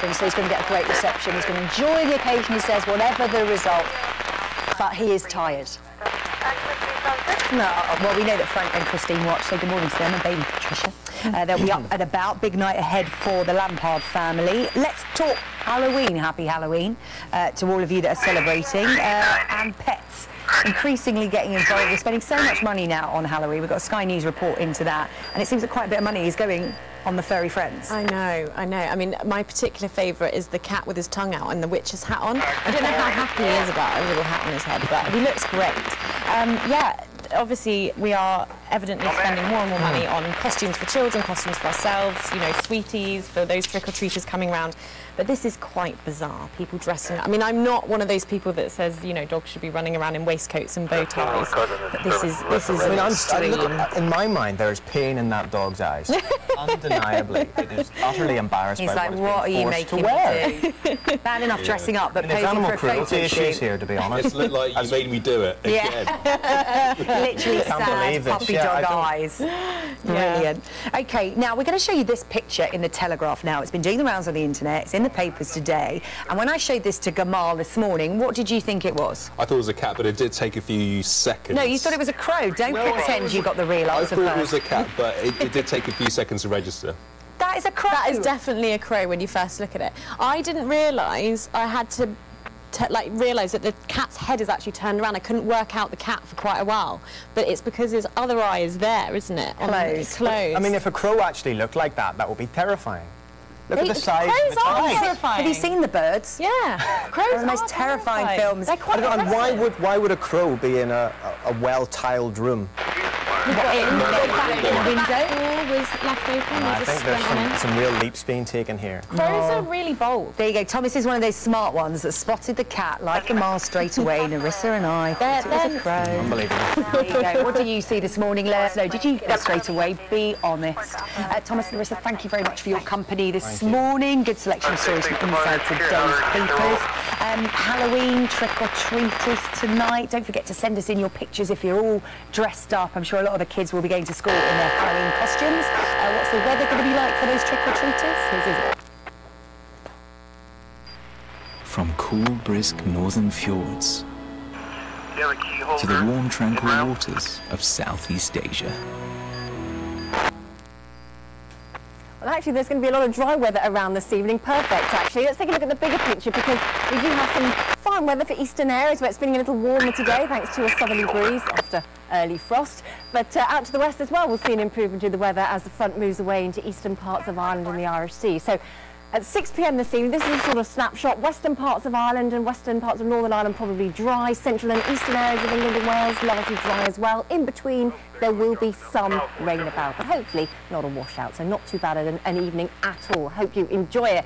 reception, so he's going to get a great reception. He's going to enjoy the occasion, he says, whatever the result. But he is tired. No, well, we know that Frank and Christine watch, so good morning to them and baby Patricia. They'll be up and about. Big night ahead for the Lampard family. Let's talk Halloween. Happy Halloween to all of you that are celebrating. And pets increasingly getting involved. We're spending so much money now on Halloween. We've got a Sky News report into that. And it seems that quite a bit of money is going on the furry friends. I know. I mean, my particular favourite is the cat with his tongue out and the witch's hat on. I don't know how happy he is about a little hat on his head, but he looks great. Yeah, obviously we are evidently spending more and more money on costumes for children, costumes for ourselves, you know, sweeties for those trick-or-treaters coming round. But this is quite bizarre, people dressing up. I mean, I'm not one of those people that says, you know, dogs should be running around in waistcoats and bow ties. But this is I mean, extreme. In my mind, there is pain in that dog's eyes. Undeniably. It is utterly embarrassed He's by like, what are you making me do? Bad enough dressing up, but there's posing animal for a photo cruelty issues here, to be honest. It's like you made me do it again. Literally sad puppy dog eyes. Brilliant. Okay, now we're going to show you this picture in the Telegraph now. It's been doing the rounds on the internet. It's in the papers today. And when I showed this to Gamal this morning, what did you think it was? I thought it was a cat, but it did take a few seconds. No, you thought it was a crow. Don't pretend you got the real answer first. I thought it was a cat, but it did take a few seconds to register. That is a crow. That is definitely a crow when you first look at it. I didn't realise I had to realise that the cat's head is actually turned around. I couldn't work out the cat for quite a while, but it's because his other eye is there, isn't it? Closed. Closed. I mean, if a crow actually looked like that, that would be terrifying. Look at the size of its eyes. Terrifying. Have you seen The Birds? Yeah. Crows are the most terrifying films. They're quite and why would a crow be in a well-tiled room? In the window? Was left open. I think there's some real leaps being taken here. Crows are really bold. There you go. Thomas is one of those smart ones that spotted the cat like a mile straight away. Narissa and I thought it was a crow. Unbelievable. There you go. What do you see this morning? Let us know. Did you get straight away? Be honest. Thomas and Narissa, thank you very much for your company this morning. Good selection of stories from inside today's papers. Halloween trick-or-treaters tonight. Don't forget to send us in your pictures if you're all dressed up. I'm sure a lot of the kids will be going to school in their Halloween costumes. What's the weather going to be like for those trick-or-treaters? Here's Izzy. From cool, brisk northern fjords to the warm, tranquil waters of Southeast Asia. Well, actually, there's going to be a lot of dry weather around this evening. Perfect, actually. Let's take a look at the bigger picture, because we do have some fine weather for eastern areas where it's feeling a little warmer today, thanks to a southerly breeze after early frost. But out to the west as well, we'll see an improvement in the weather as the front moves away into eastern parts of Ireland and the Irish Sea. So at 6 p.m. this evening, this is a sort of snapshot. Western parts of Ireland and western parts of Northern Ireland probably dry. Central and eastern areas of England and Wales largely dry as well. In between, there will be some rain about, but hopefully not a washout, so not too bad an evening at all. Hope you enjoy it.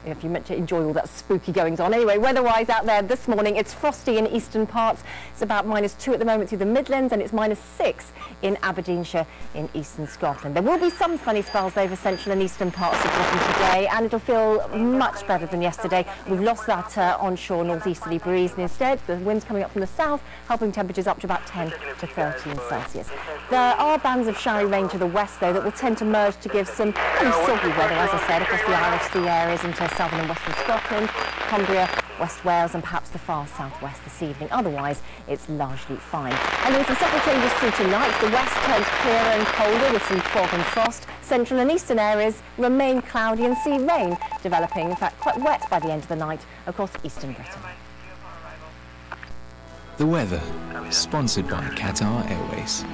If you meant to enjoy all that spooky goings on. Anyway, weather-wise out there this morning, it's frosty in eastern parts. It's about -2 at the moment through the Midlands, and it's -6 in Aberdeenshire in eastern Scotland. There will be some sunny spells over central and eastern parts of Britain today, and it'll feel much better than yesterday. We've lost that onshore northeasterly breeze, and instead the wind's coming up from the south, helping temperatures up to about 10 to 13 Celsius. There are bands of showery rain to the west, though, that will tend to merge to give some pretty soggy weather, as I said, across the Irish Sea areas into southern and western Scotland, Cumbria, West Wales and perhaps the far southwest this evening. Otherwise, it's largely fine. And there's some subtle changes through tonight. The west turns clearer and colder with some fog and frost. Central and eastern areas remain cloudy and see rain developing, in fact quite wet by the end of the night across eastern Britain. The weather, sponsored by Qatar Airways.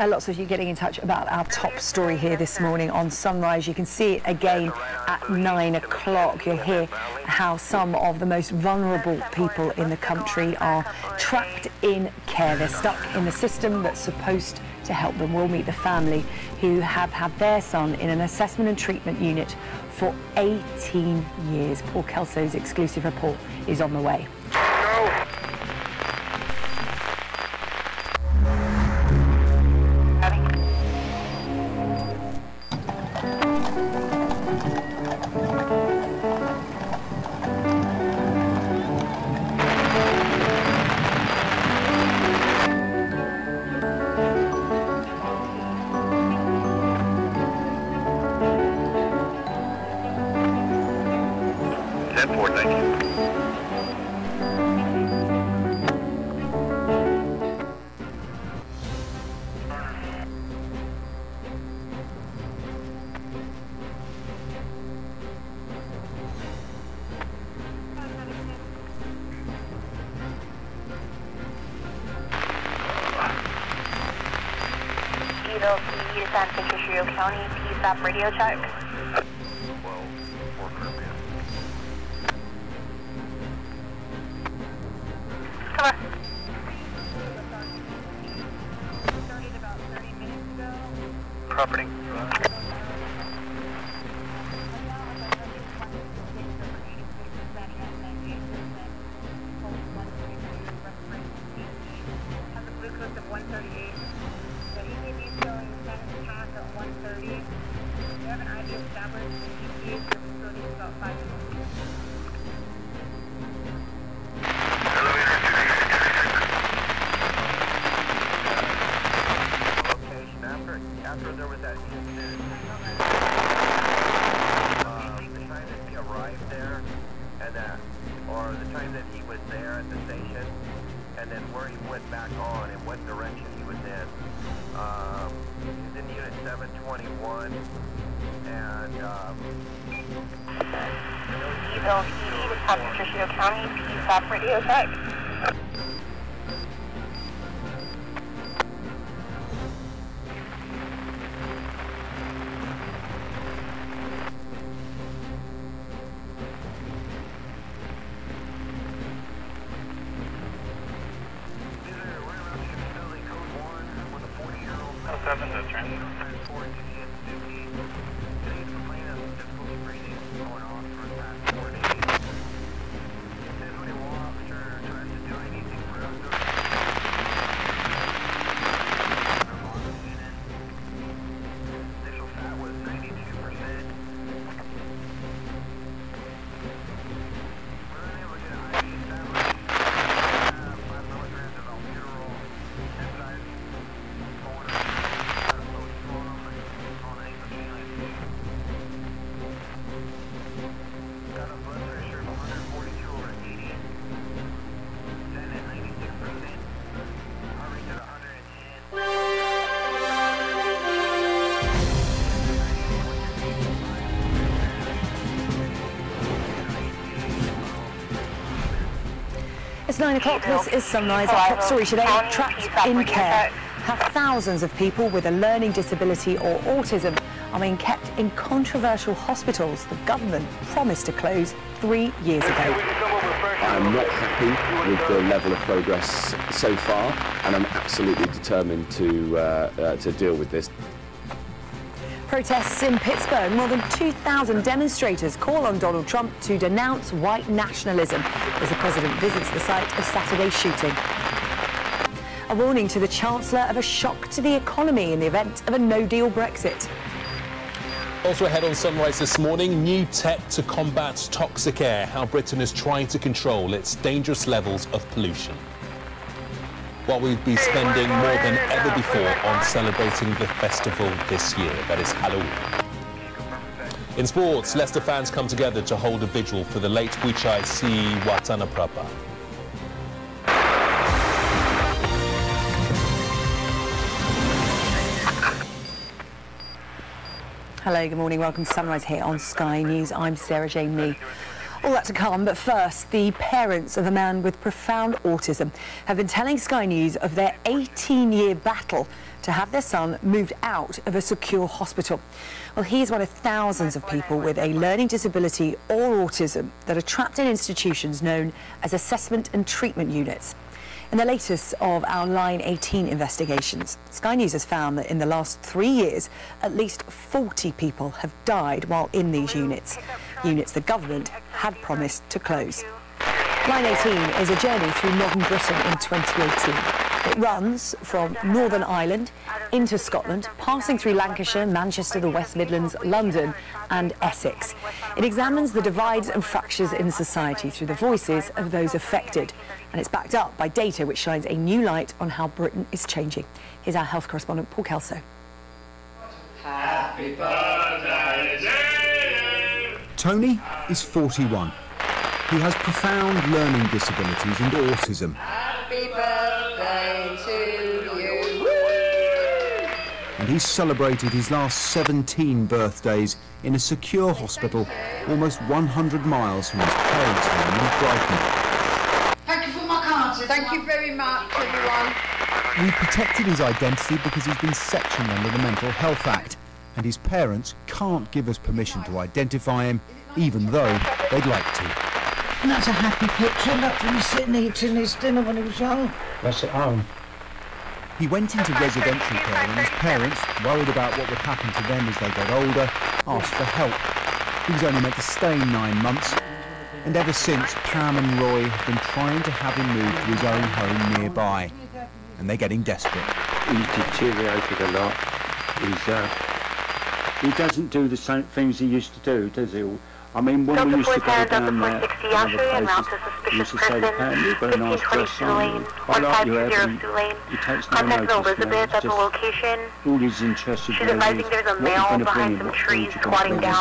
Lots of you getting in touch about our top story here this morning on Sunrise. You can see it again at 9 o'clock. You'll hear how some of the most vulnerable people in the country are trapped in care. They're stuck in the system that's supposed to help them. We'll meet the family who have had their son in an assessment and treatment unit for 18 years. Paul Kelso's exclusive report is on the way. 10-4, thank you. San Patricio County, P-Stop radio check. 12-4 Caribbean. Come on. Started about 30 minutes ago. Property. Has a glucose of 138. So EKG showing 10 past at 130. We have an IV established in EKG, so facility is about 5 minutes. Location after there was that incident, the time that he arrived there, and or the time that he was there at the station, and then where he went back on and what direction he was in. He's in unit 721, and Evil PD with San Patricio County, P-Stop radio check. It's 9 o'clock, this is Sunrise. Our top story today, trapped in care. How thousands of people with a learning disability or autism are being kept in controversial hospitals the government promised to close 3 years ago. I'm not happy with the level of progress so far, and I'm absolutely determined to deal with this. Protests in Pittsburgh. More than 2,000 demonstrators call on Donald Trump to denounce white nationalism as the president visits the site of Saturday's shooting. A warning to the Chancellor of a shock to the economy in the event of a no-deal Brexit. Also ahead on Sunrise this morning, new tech to combat toxic air, how Britain is trying to control its dangerous levels of pollution. While we'll be spending more than ever before on celebrating the festival this year, that is Halloween. In sports, Leicester fans come together to hold a vigil for the late Wichai C. Watanaprabha. Hello, good morning. Welcome to Sunrise here on Sky News. I'm Sarah Jane Mee. All that to come, but first, the parents of a man with profound autism have been telling Sky News of their 18-year battle to have their son moved out of a secure hospital. Well, he's one of thousands of people with a learning disability or autism that are trapped in institutions known as assessment and treatment units. In the latest of our Line 18 investigations, Sky News has found that in the last 3 years, at least 40 people have died while in these units the government had promised to close. Line 18 is a journey through modern Britain in 2018. It runs from Northern Ireland into Scotland, passing through Lancashire, Manchester, the West Midlands, London and Essex. It examines the divides and fractures in society through the voices of those affected. And it's backed up by data which shines a new light on how Britain is changing. Here's our health correspondent, Paul Kelso. Happy birthday to you. Tony is 41. He has profound learning disabilities and autism. Happy birthday to you. And he's celebrated his last 17 birthdays in a secure hospital almost 100 miles from his parents' home in Brighton. Thank you for my card. Thank you very much, everyone. We protected his identity because he's been sectioned under the Mental Health Act, and his parents can't give us permission to identify him, even though they'd like to. And that's a happy picture. Look, when he's sitting eating his dinner when he was young. That's at home. He went into residential care and his parents, worried about what would happen to them as they got older, asked for help. He was only meant to stay 9 months, and ever since, Pam and Roy have been trying to have him moved to his own home nearby, and they're getting desperate. He's deteriorated a lot. He doesn't do the same things he used to do, does he? I mean, when we used to go down there, he used to say to Pam, you've got a nice dress on, I like you, Evan. He takes no notice now. It's just all he's interested in is what you're going to bring him, what food you're going to bring him.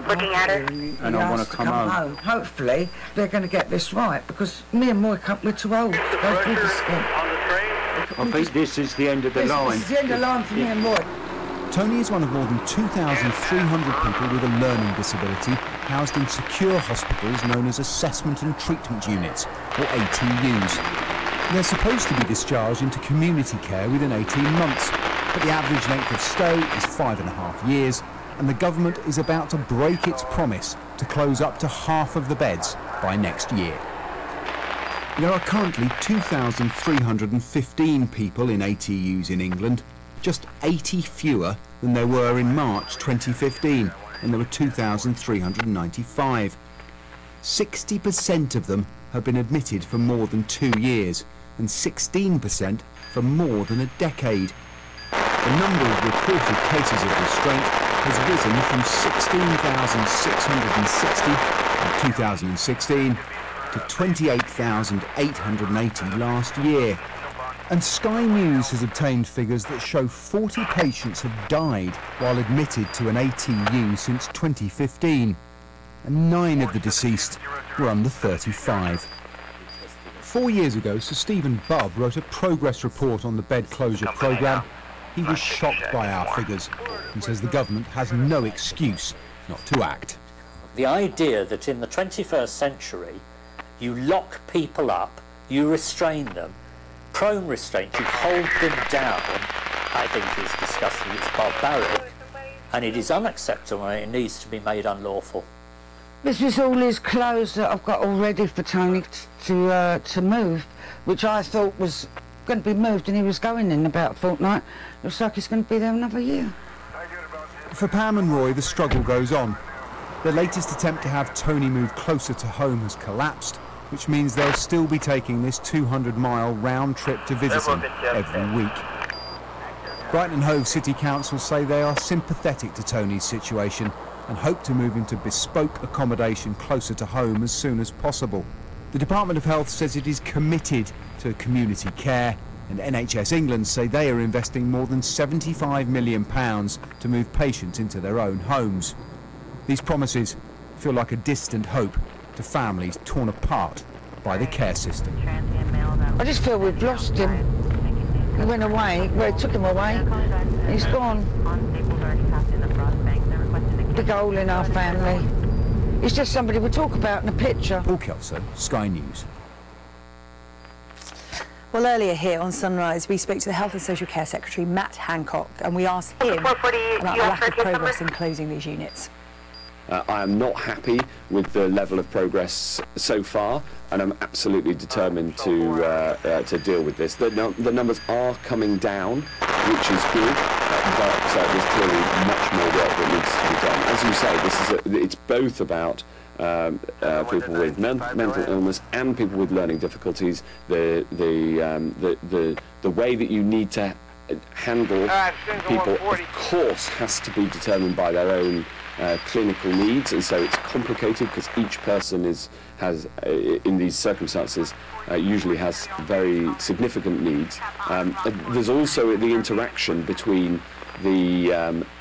Looking at her. And I want to come home. Hopefully, they're going to get this right, because me and Moy, we're too old to go through the skin. I think this is the end of the line. This is the end of the line for me and Moy. Tony is one of more than 2,300 people with a learning disability housed in secure hospitals known as assessment and treatment units, or ATUs. They're supposed to be discharged into community care within 18 months, but the average length of stay is 5.5 years, and the government is about to break its promise to close up to half of the beds by next year. There are currently 2,315 people in ATUs in England, just 80 fewer than there were in March 2015, when there were 2,395. 60% of them have been admitted for more than 2 years, and 16% for more than a decade. The number of reported cases of restraint has risen from 16,660 in 2016 to 28,880 last year. And Sky News has obtained figures that show 40 patients have died while admitted to an ATU since 2015, and 9 of the deceased were under 35. 4 years ago, Sir Stephen Bubb wrote a progress report on the bed closure programme. He was shocked by our figures and says the government has no excuse not to act. The idea that in the 21st century you lock people up, you restrain them, prone restraint, you hold them down, I think is disgusting, it's barbaric, and it is unacceptable and it needs to be made unlawful. This is all his clothes that I've got all ready for Tony to move, which I thought was going to be moved and he was going in about a fortnight. Looks like he's going to be there another year. For Pam and Roy, the struggle goes on. Their latest attempt to have Tony move closer to home has collapsed, which means they'll still be taking this 200-mile round trip to visit him every week. Brighton and Hove City Council say they are sympathetic to Tony's situation and hope to move him to bespoke accommodation closer to home as soon as possible. The Department of Health says it is committed to community care, and NHS England say they are investing more than £75 million to move patients into their own homes. These promises feel like a distant hope to families torn apart by the care system. I just feel we've lost him. He went away, well, he took him away, he's gone. Big hole in our family. He's just somebody we talk about in a picture. Paul Kelso, Sky News. Well, earlier here on Sunrise, we spoke to the Health and Social Care Secretary, Matt Hancock, and we asked him about the lack of progress in closing these units. I am not happy with the level of progress so far, and I'm absolutely determined to deal with this. The numbers are coming down, which is good, but there's clearly much more work that needs to be done. As you say, it's both about people with mental illness and people with learning difficulties. The way that you need to handle people, of course, has to be determined by their own clinical needs, and so it's complicated because each person has in these circumstances usually has very significant needs. There's also the interaction between the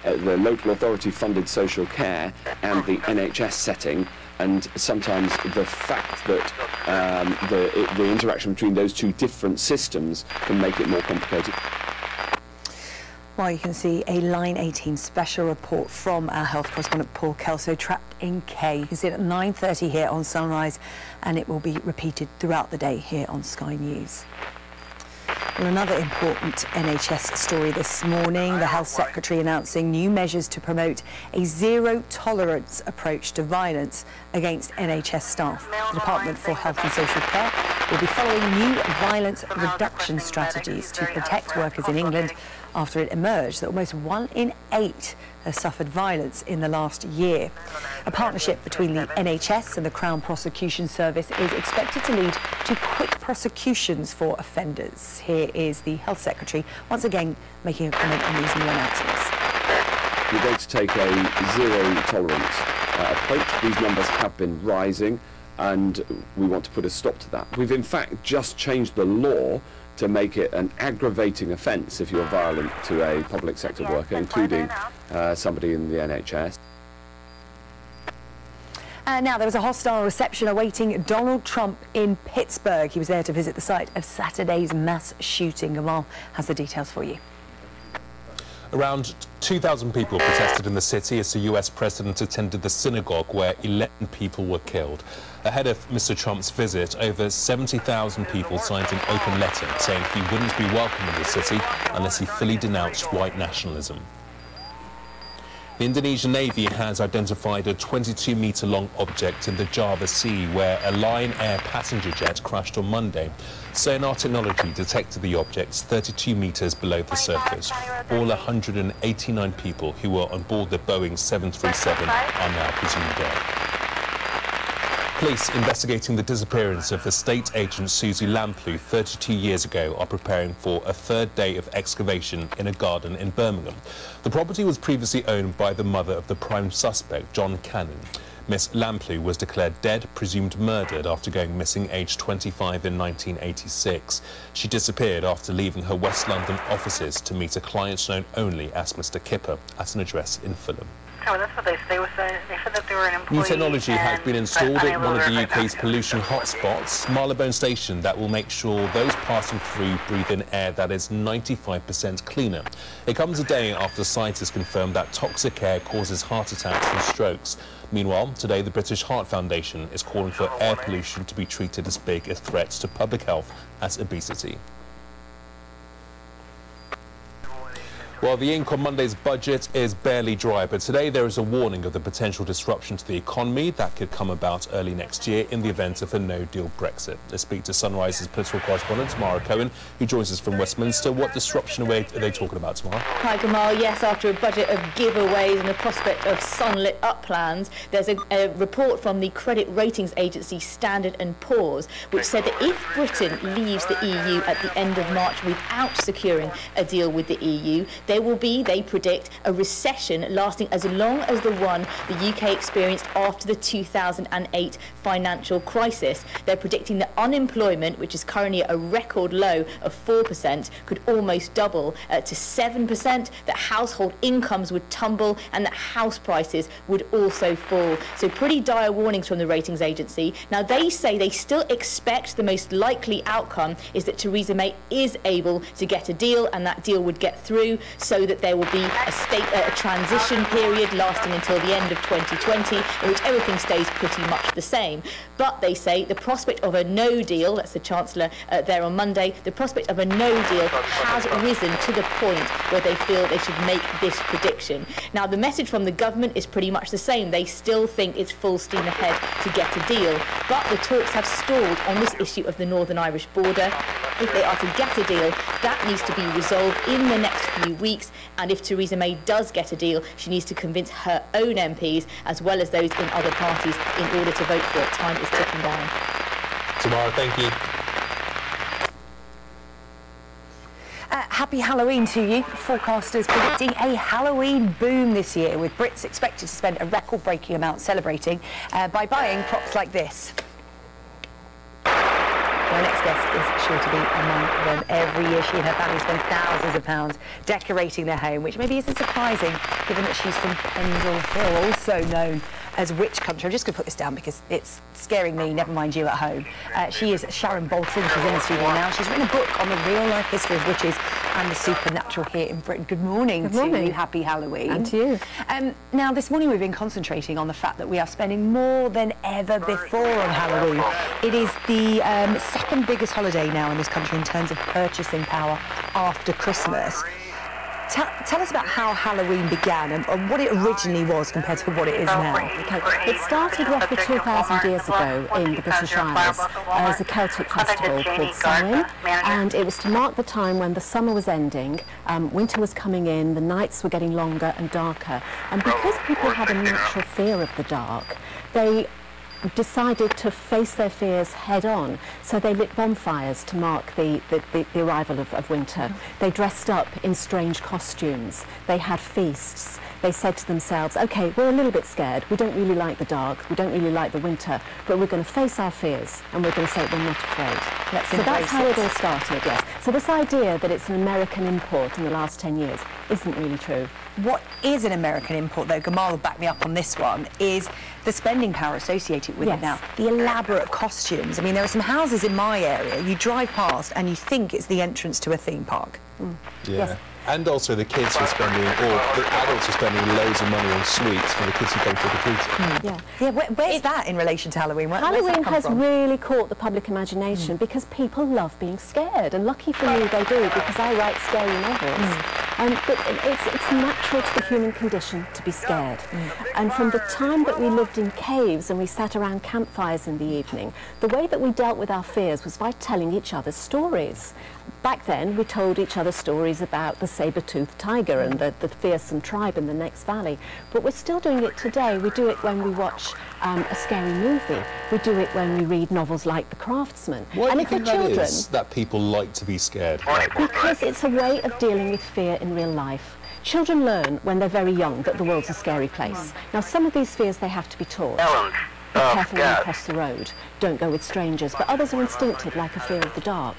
local authority funded social care and the NHS setting, and sometimes the fact that the interaction between those two different systems can make it more complicated. Well, you can see a Line 18 special report from our health correspondent Paul Kelso, trapped in K. You can see it at 9:30 here on Sunrise, and it will be repeated throughout the day here on Sky News. Well, another important NHS story this morning, the Health Secretary announcing new measures to promote a zero-tolerance approach to violence against NHS staff. The Department for Health and Social Care will be following new violence reduction strategies to protect workers in England after it emerged that almost 1 in 8 has suffered violence in the last year. A partnership between the NHS and the Crown Prosecution Service is expected to lead to quick prosecutions for offenders. Here is the Health Secretary once again making a comment on these new announcements. We're going to take a zero-tolerance approach. These numbers have been rising, and we want to put a stop to that. We've in fact just changed the law to make it an aggravating offence if you're violent to a public sector worker, including somebody in the NHS. Now, there was a hostile reception awaiting Donald Trump in Pittsburgh. He was there to visit the site of Saturday's mass shooting. Gamal has the details for you. Around 2,000 people protested in the city as the US president attended the synagogue where 11 people were killed. Ahead of Mr. Trump's visit, over 70,000 people signed an open letter saying he wouldn't be welcome in the city unless he fully denounced white nationalism. The Indonesian Navy has identified a 22-metre-long object in the Java Sea where a Lion Air passenger jet crashed on Monday. Sonar technology detected the object 32 metres below the surface. All 189 people who were on board the Boeing 737 are now presumed dead. Police investigating the disappearance of estate agent Susie Lamplugh 32 years ago are preparing for a third day of excavation in a garden in Birmingham. The property was previously owned by the mother of the prime suspect, John Cannon. Miss Lamplugh was declared dead, presumed murdered, after going missing aged 25 in 1986. She disappeared after leaving her West London offices to meet a client known only as Mr. Kipper at an address in Fulham. Oh, that's what they said. They said that they were an employee. New technology has been installed at one of the UK's pollution hotspots, Marylebone Station, that will make sure those passing through breathe in air that is 95% cleaner. It comes a day after scientists confirmed that toxic air causes heart attacks and strokes. Meanwhile, today the British Heart Foundation is calling for air pollution to be treated as big a threat to public health as obesity. Well, the ink on Monday's budget is barely dry, but today there is a warning of the potential disruption to the economy that could come about early next year in the event of a no-deal Brexit. Let's speak to Sunrise's political correspondent, Tamara Cohen, who joins us from Westminster. What disruption are they talking about, Tamara? Hi, Gamal. Yes, after a budget of giveaways and the prospect of sunlit-up plans, there's a report from the credit ratings agency Standard & Poor's, which said that if Britain leaves the EU at the end of March without securing a deal with the EU, there will be, they predict, a recession lasting as long as the one the UK experienced after the 2008 financial crisis. They're predicting that unemployment, which is currently at a record low of 4%, could almost double to 7%, that household incomes would tumble and that house prices would also fall. So pretty dire warnings from the ratings agency. Now, they say they still expect the most likely outcome is that Theresa May is able to get a deal, and that deal would get through, so that there will be a transition period lasting until the end of 2020, in which everything stays pretty much the same. But they say the prospect of a no deal, that's the Chancellor there on Monday, the prospect of a no deal has risen to the point where they feel they should make this prediction. Now, the message from the government is pretty much the same. They still think it's full steam ahead to get a deal, but the talks have stalled on this issue of the Northern Irish border. If they are to get a deal, that needs to be resolved in the next few weeks, and if Theresa May does get a deal, she needs to convince her own MPs as well as those in other parties in order to vote for it. Time is ticking down. Tamara, thank you. Happy Halloween to you. Forecasters predicting a Halloween boom this year, with Brits expected to spend a record-breaking amount celebrating by buying props like this. My next next guest is sure to be among them. Every year she and her family spend thousands of pounds decorating their home, which maybe isn't surprising given that she's from Pendle Hill, also known as Witch Country. I'm just going to put this down because it's scaring me, never mind you at home. She is Sharon Bolton. She's in the studio now. She's written a book on the real-life history of witches and the supernatural here in Britain. Good morning to you. Happy Halloween. And to you. Now, this morning we've been concentrating on the fact that we are spending more than ever before on Halloween. It is the second biggest holiday now in this country in terms of purchasing power after Christmas. Tell us about how Halloween began and what it originally was compared to what it is now. Okay. It started roughly 2,000 years ago in the British Isles as a Celtic festival called Samhain, and it was to mark the time when the summer was ending, winter was coming in, the nights were getting longer and darker, and because people had a natural fear of the dark, they decided to face their fears head on. So they lit bonfires to mark the arrival of winter. They dressed up in strange costumes. They had feasts. They said to themselves, okay, we're a little bit scared. We don't really like the dark. We don't really like the winter, but we're going to face our fears and we're going to say we're not afraid. So that's how it all started, yes. So this idea that it's an American import in the last 10 years isn't really true. What is an American import, though, Gamal will back me up on this one, is the spending power associated with it now. The elaborate costumes. I mean, there are some houses in my area you drive past and you think it's the entrance to a theme park. Yeah. Yes. And also the kids are spending, or the adults are spending loads of money on sweets for the kids who go trick-or-treating. Yeah, where's that in relation to Halloween? Halloween has really caught the public imagination because people love being scared, and lucky for me they do, because I write scary novels. But it's natural to the human condition to be scared. And from the time that we lived in caves and we sat around campfires in the evening, the way that we dealt with our fears was by telling each other stories. Back then, we told each other stories about the saber-toothed tiger and the fearsome tribe in the next valley. But we're still doing it today. We do it when we watch a scary movie. We do it when we read novels like The Craftsman. Why do you think that is, that people like to be scared? Because it's a way of dealing with fear in real life. Children learn when they're very young that the world's a scary place. Now, some of these fears they have to be taught. Be careful when you cross the road. Don't go with strangers. But others are instinctive, like a fear of the dark.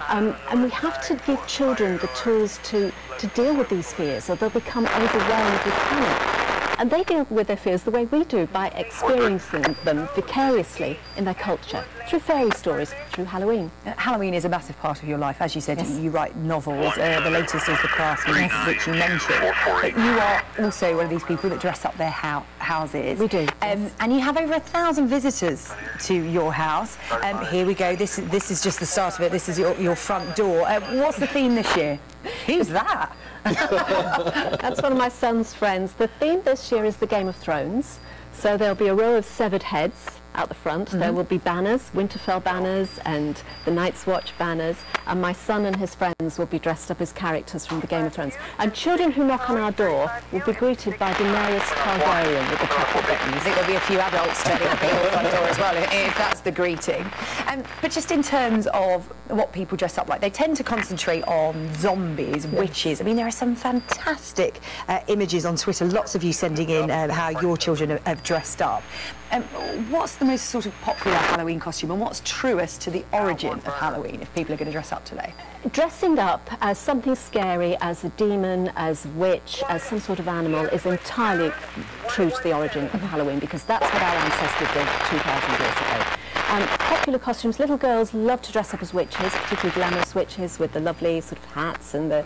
And we have to give children the tools to deal with these fears, or they'll become overwhelmed with panic. And they deal with their fears the way we do, by experiencing them vicariously in their culture, through fairy stories, through Halloween. Halloween is a massive part of your life. As you said, you write novels. The latest is The Craftsman, which you mentioned. But you are also one of these people that dress up their houses. We do. And you have over 1,000 visitors to your house. Here we go. This is just the start of it. This is your front door. What's the theme this year? Who's that? That's one of my son's friends. The theme this year is the Game of Thrones. So there'll be a row of severed heads out the front. There will be banners, Winterfell banners and the Night's Watch banners, and my son and his friends will be dressed up as characters from the Game of Thrones. And children who knock on our door will be greeted by Daenerys Targaryen with the chocolate buttons. I think there'll be a few adults turning up at your front door as well, if that's the greeting. But just in terms of what people dress up like, they tend to concentrate on zombies, witches. I mean, there are some fantastic images on Twitter, lots of you sending in how your children have dressed up. What's the most sort of popular Halloween costume, and what's truest to the origin of Halloween if people are going to dress up today? Dressing up as something scary, as a demon, as a witch, as some sort of animal, is entirely true to the origin of Halloween, because that's what our ancestors did 2,000 years ago. Popular costumes, little girls love to dress up as witches, particularly glamorous witches with the lovely sort of hats and the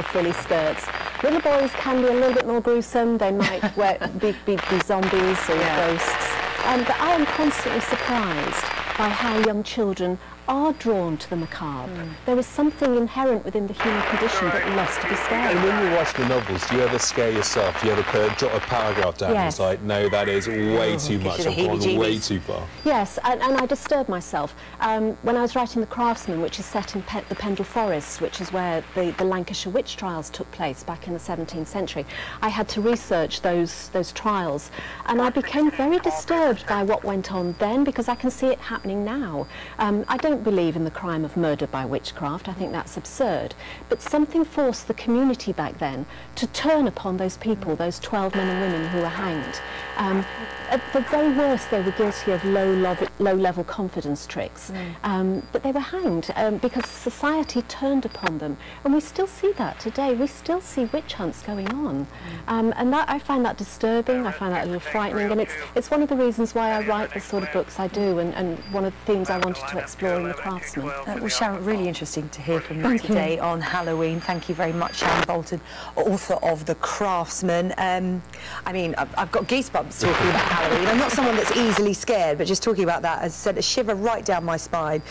frilly skirts. Little boys can be a little bit more gruesome. They might be zombies or ghosts. But I am constantly surprised by how young children are drawn to the macabre. There is something inherent within the human condition that loves to be scared. And when you watch the novels, do you ever scare yourself? Do you ever jot a paragraph down and it's like, no, that is way too much, I've gone way too far? Yes, and I disturbed myself. When I was writing The Craftsman, which is set in the Pendle Forest, which is where the Lancashire witch trials took place back in the 17th century, I had to research those trials, and I became very disturbed by what went on then, because I can see it happening now. I don't believe in the crime of murder by witchcraft. I think that's absurd. But something forced the community back then to turn upon those people, those 12 men and women who were hanged. At the very worst, they were guilty of low-level confidence tricks, but they were hanged because society turned upon them. And we still see that today. We still see witch hunts going on. And that, I find that disturbing, I find that a little frightening, and it's one of the reasons why I write the sort of books I do, and one of the themes I wanted to explore in The Craftsman. Well, Sharon, really interesting to hear from you today on Halloween. Thank you very much, Sharon Bolton, author of The Craftsman. I mean, I've got goosebumps talking about Halloween. I'm not someone that's easily scared, but just talking about that has sent a shiver right down my spine.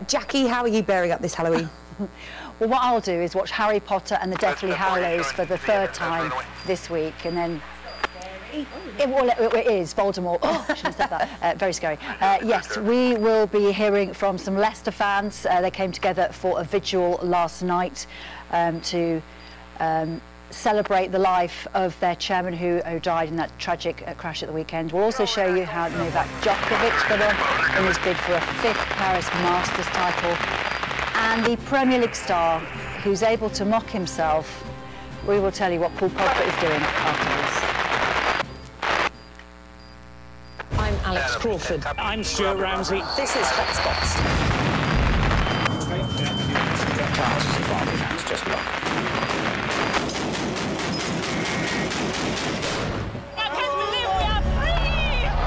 Jackie, how are you bearing up this Halloween? Well, what I'll do is watch Harry Potter and the Deathly Hallows for the 3rd time this week, and then... It is Voldemort. Oh, I should have said that. Very scary. Yes, we will be hearing from some Leicester fans. They came together for a vigil last night to celebrate the life of their chairman who died in that tragic crash at the weekend. We'll also show you how Novak Djokovic got on in his bid for a 5th Paris Masters title. And the Premier League star who's able to mock himself, we will tell you what Paul Pogba is doing after this. I'm Alex Crawford. I'm Stuart Ramsey. This is Hotspots.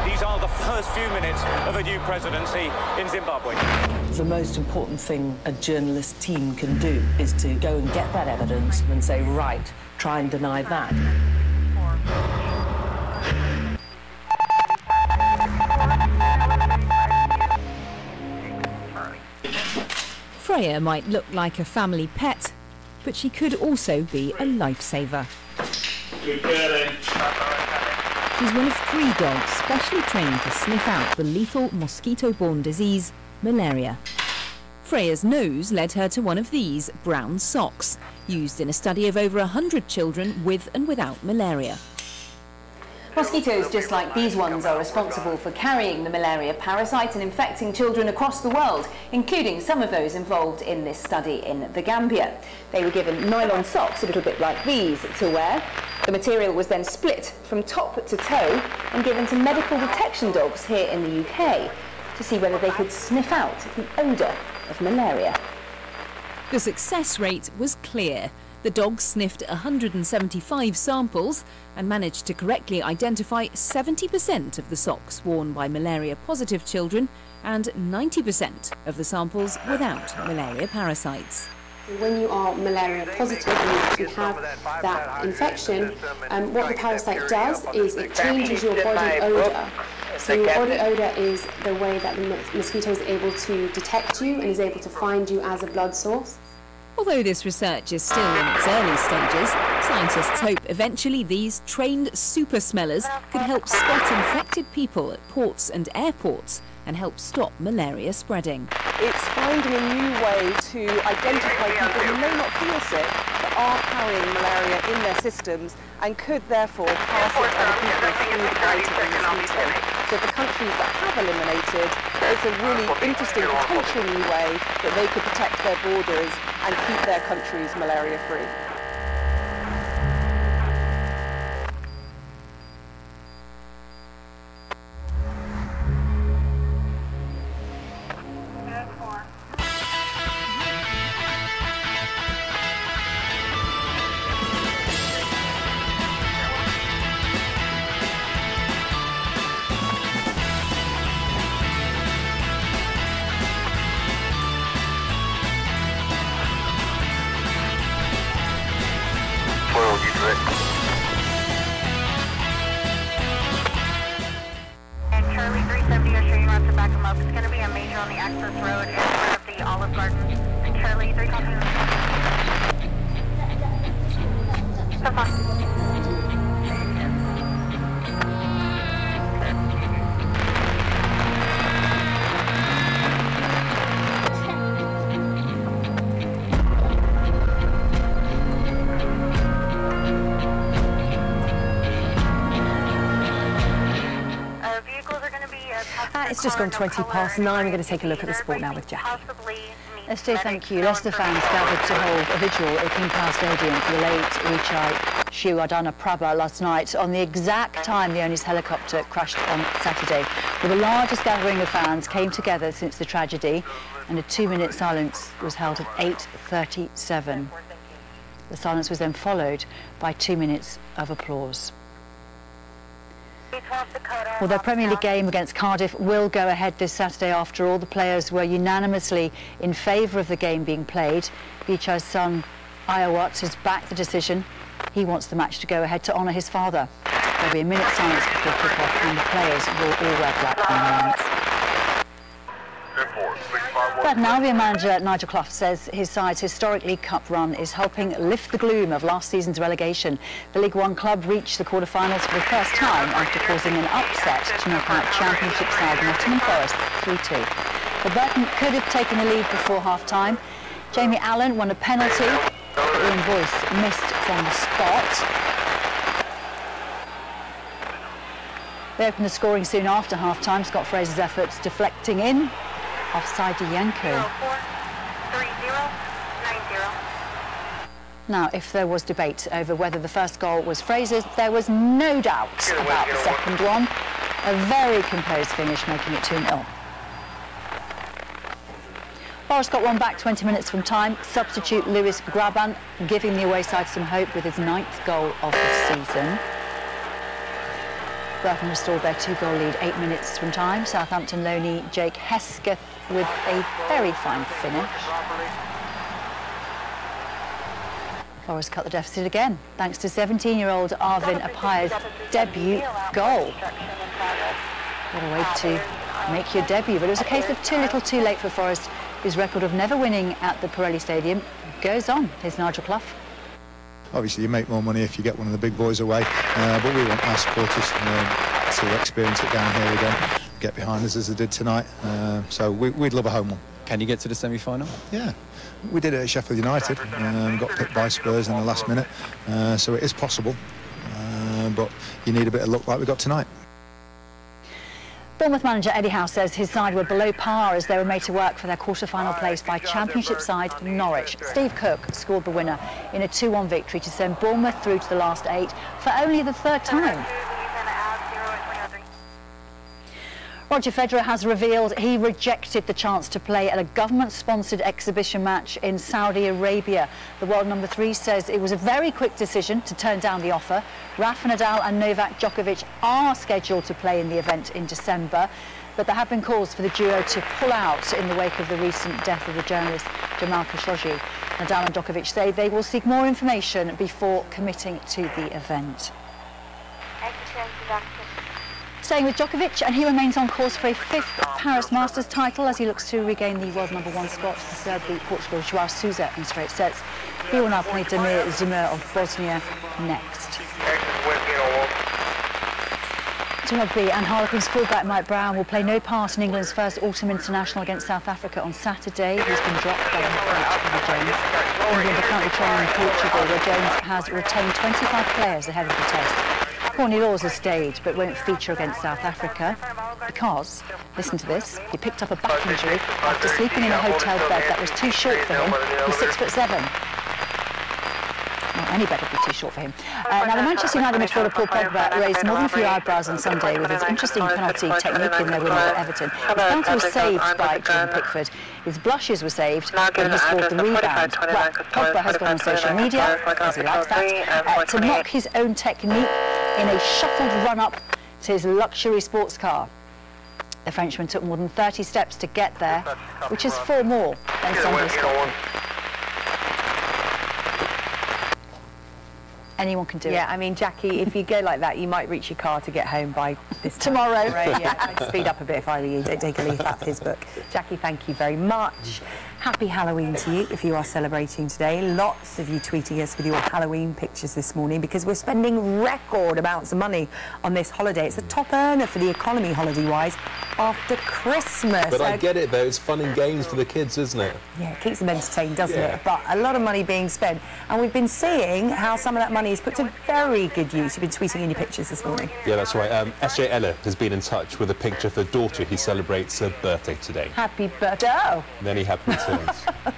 These are the first few minutes of a new presidency in Zimbabwe. The most important thing a journalist team can do is to go and get that evidence and say, right, try and deny that. Freya might look like a family pet, but she could also be a lifesaver. She's one of 3 dogs specially trained to sniff out the lethal mosquito-borne disease, malaria. Freya's nose led her to one of these brown socks, used in a study of over 100 children with and without malaria. Mosquitoes, just like these ones, are responsible for carrying the malaria parasite and infecting children across the world, including some of those involved in this study in the Gambia. They were given nylon socks, a little bit like these, to wear. The material was then split from top to toe and given to medical detection dogs here in the UK to see whether they could sniff out the odour of malaria. The success rate was clear. The dogs sniffed 175 samples and managed to correctly identify 70% of the socks worn by malaria-positive children and 90% of the samples without malaria parasites. When you are malaria positive and you actually have that infection, what the parasite does is it changes your body odour. So your body odour is the way that the mosquito is able to detect you and is able to find you as a blood source. Although this research is still in its early stages, scientists hope eventually these trained super smellers could help spot infected people at ports and airports and help stop malaria spreading. It's finding a new way to identify people who may not feel sick but are carrying malaria in their systems and could therefore pass it to other people through the bite of the mosquito. So for countries that have eliminated, it's a really interesting potential new way that they could protect their borders and keep their countries malaria-free. And Charlie 370 are showing routes to back them up. It's going to be a major on the access road in front of the Olive Garden. Charlie 370. So far. It's just gone 20 past 9. We're going to take a look at the sport now with Jackie. Possibly Let's do thank you. Leicester fans gathered to hold a vigil at King Power Stadium for the late Richai Shiu Adana Prabha last night on the exact time the owner's helicopter crashed on Saturday. Well, the largest gathering of fans came together since the tragedy, and a 2-minute silence was held at 8:37. The silence was then followed by 2 minutes of applause. Well, their Premier League game against Cardiff will go ahead this Saturday after all. The players were unanimously in favour of the game being played. Vichai's son, Ayawat, has backed the decision. He wants the match to go ahead to honour his father. There'll be a minute's silence before kick-off, and the players will all wear black garments. Burton Albion manager Nigel Clough says his side's historic League Cup run is helping lift the gloom of last season's relegation. The League One club reached the quarter-finals for the first time after causing an upset to knock out Championship side Nottingham Forest 3-2. But Burton could have taken the lead before half-time. Jamie Allen won a penalty, but Ian Boyce missed from the spot. They opened the scoring soon after half-time. Scott Fraser's efforts deflecting in. Offside to Yanko. Now, if there was debate over whether the first goal was Fraser's, there was no doubt about the second one. A very composed finish, making it 2-0. Forest got one back 20 minutes from time. Substitute Lewis Graban giving the away side some hope with his 9th goal of the season. Burton restored their 2-goal lead 8 minutes from time. Southampton loanee Jake Hesketh with a very fine finish. Forest cut the deficit again, thanks to 17-year-old Arvin Apaya's debut goal. What a way to make your debut, but it was a case of too little too late for Forest, whose record of never winning at the Pirelli Stadium goes on. Here's Nigel Clough. Obviously, you make more money if you get one of the big boys away, but we want our supporters to experience it down here again, get behind us as they did tonight. So we'd love a home one. Can you get to the semi-final? Yeah, we did it at Sheffield United, got picked by Spurs in the last minute, so it is possible, but you need a bit of luck like we got tonight. Bournemouth manager Eddie Howe says his side were below par as they were made to work for their quarter-final place by Championship side Norwich. Steve Cook scored the winner in a 2-1 victory to send Bournemouth through to the last 8 for only the 3rd time. Roger Federer has revealed he rejected the chance to play at a government-sponsored exhibition match in Saudi Arabia. The world number 3 says it was a very quick decision to turn down the offer. Rafa Nadal and Novak Djokovic are scheduled to play in the event in December, but there have been calls for the duo to pull out in the wake of the recent death of the journalist Jamal Khashoggi. Nadal and Djokovic say they will seek more information before committing to the event. Staying with Djokovic, and he remains on course for a 5th Paris Masters title as he looks to regain the world number 1 spot. The Serb beat Portugal's João Sousa in straight sets. He will now play Damir Zimmer of Bosnia next. To rugby, and Harlequins fullback Mike Brown will play no part in England's first autumn international against South Africa on Saturday. He's been dropped by the head coach Eddie Jones. England are currently training in Portugal, where Jones has retained 25 players ahead of the test. Courtney Lawes has stayed but won't feature against South Africa because, listen to this, he picked up a back injury after sleeping in a hotel bed that was too short for him. He's 6'7". Well, any bed would be too short for him. Now, the Manchester United midfielder Paul Pogba raised more than a few eyebrows on Sunday with his interesting penalty technique in their win over Everton. His penalty was saved by Jordan Pickford. His blushes were saved when he scored the rebound. Well, Pogba has gone on social media, as he likes that, to mock his own technique in a shuffled run-up to his luxury sports car. The Frenchman took more than 30 steps to get there, which is 4 more than Sunday's score. Anyone can do it. Yeah, I mean, Jackie, if you go like that, you might reach your car to get home by this time. Tomorrow. Right, yeah, I'd speed up a bit if I were you. Don't take a leaf out of his book. Jackie, thank you very much. Happy Halloween to you if you are celebrating today. Lots of you tweeting us with your Halloween pictures this morning because we're spending record amounts of money on this holiday. It's the top earner for the economy holiday-wise after Christmas. But I get it, though. It's fun and games for the kids, isn't it? Yeah, it keeps them entertained, doesn't it? But a lot of money being spent. And we've been seeing how some of that money is put to very good use. You've been tweeting in your pictures this morning. Yeah, that's right. SJ Ella has been in touch with a picture of her daughter who celebrates her birthday today. Happy birthday. Oh. Then he happened to nice.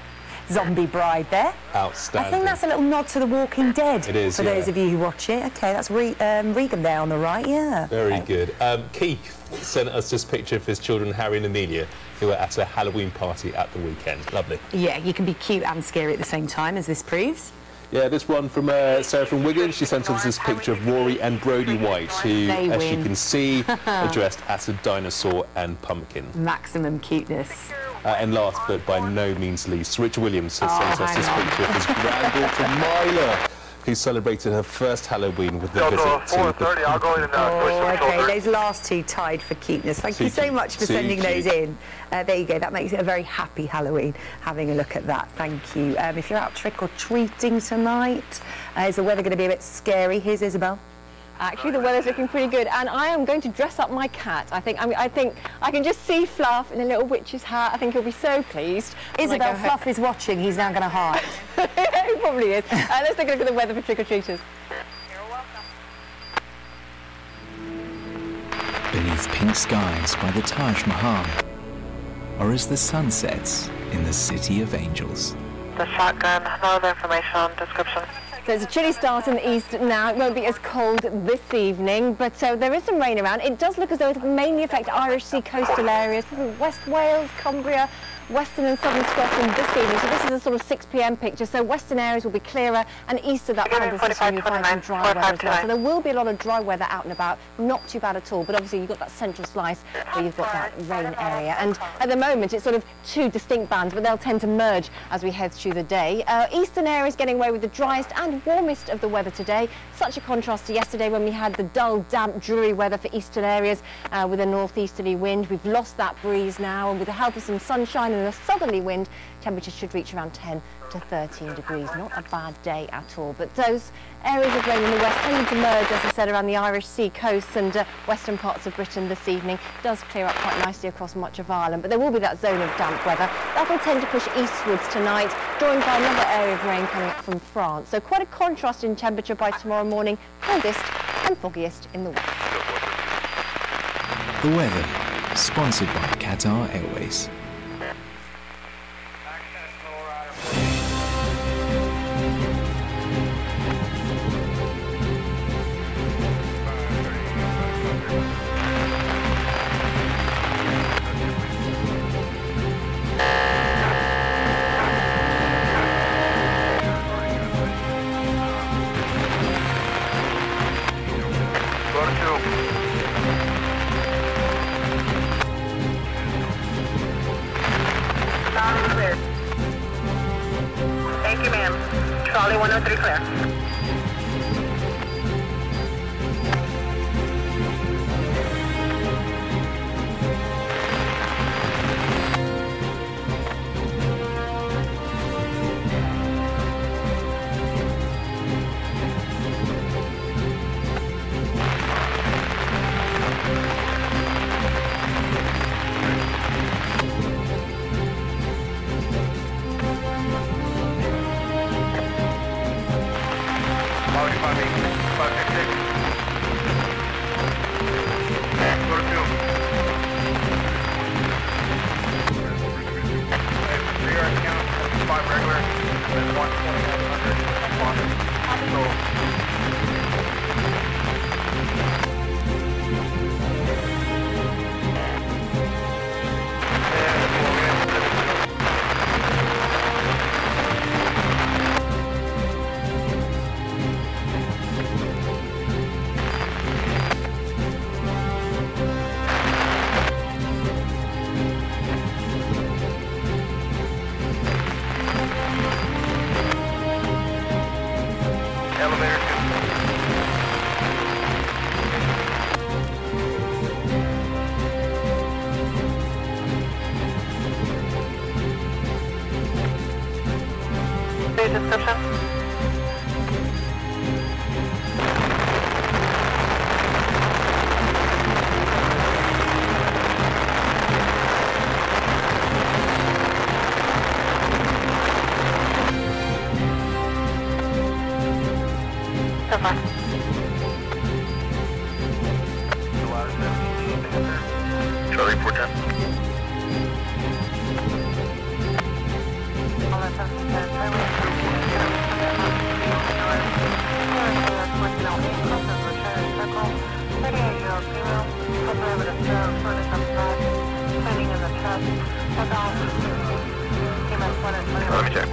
Zombie bride there. Outstanding. I think that's a little nod to The Walking Dead. It is, for those of you who watch it. Okay, that's Regan there on the right, yeah. Very good. Keith sent us this picture of his children, Harry and Amelia, who were at a Halloween party at the weekend. Lovely. Yeah, you can be cute and scary at the same time, as this proves. Yeah, this one from Sarah from Wigan. She sent us this picture of Rory and Brodie White, who, as you can see, are dressed as a dinosaur and pumpkin. Maximum cuteness. And last, but by no means least, Richard Williams has sent us this picture of his granddaughter, Myla, who celebrated her first Halloween with the visit to the... I'll go in and okay, those last two tied for cuteness. Thank you so much for sending those in. There you go, that makes it a very happy Halloween, having a look at that. Thank you. If you're out trick-or-treating tonight, is the weather going to be a bit scary? Here's Isabel. Actually, the weather's looking pretty good, and I am going to dress up my cat. I think I can just see Fluff in a little witch's hat. I think he'll be so pleased. Isabel, Fluff is watching. He's now going to hide. He probably is. Let's take a look at the weather for trick-or-treaters. Beneath pink skies by the Taj Mahal, or as the sun sets in the City of Angels. The shotgun, no other information on description. There's a chilly start in the east now. It won't be as cold this evening, but there is some rain around. It does look as though it will mainly affect Irish Sea coastal areas, West Wales, Cumbria, Western and Southern Scotland this evening. So this is a sort of 6 p.m. picture. So western areas will be clearer, and east of that front will find some dry weather as well. So there will be a lot of dry weather out and about. Not too bad at all, but obviously you've got that central slice where you've got that rain area. And at the moment it's sort of two distinct bands, but they'll tend to merge as we head through the day. Eastern areas getting away with the driest and warmest of the weather today. Such a contrast to yesterday when we had the dull, damp, dreary weather for eastern areas with a northeasterly wind. We've lost that breeze now, and with the help of some sunshine and a southerly wind, temperatures should reach around 10 to 13 degrees. Not a bad day at all, but those areas of rain in the west tending to merge, as I said, around the Irish Sea coast and western parts of Britain this evening. It does clear up quite nicely across much of Ireland, but there will be that zone of damp weather. That will tend to push eastwards tonight, joined by another area of rain coming up from France. So quite a contrast in temperature by tomorrow morning, coldest and foggiest in the west. The weather, sponsored by Qatar Airways. Thank you, ma'am. Trolley 103 clear. Let me check.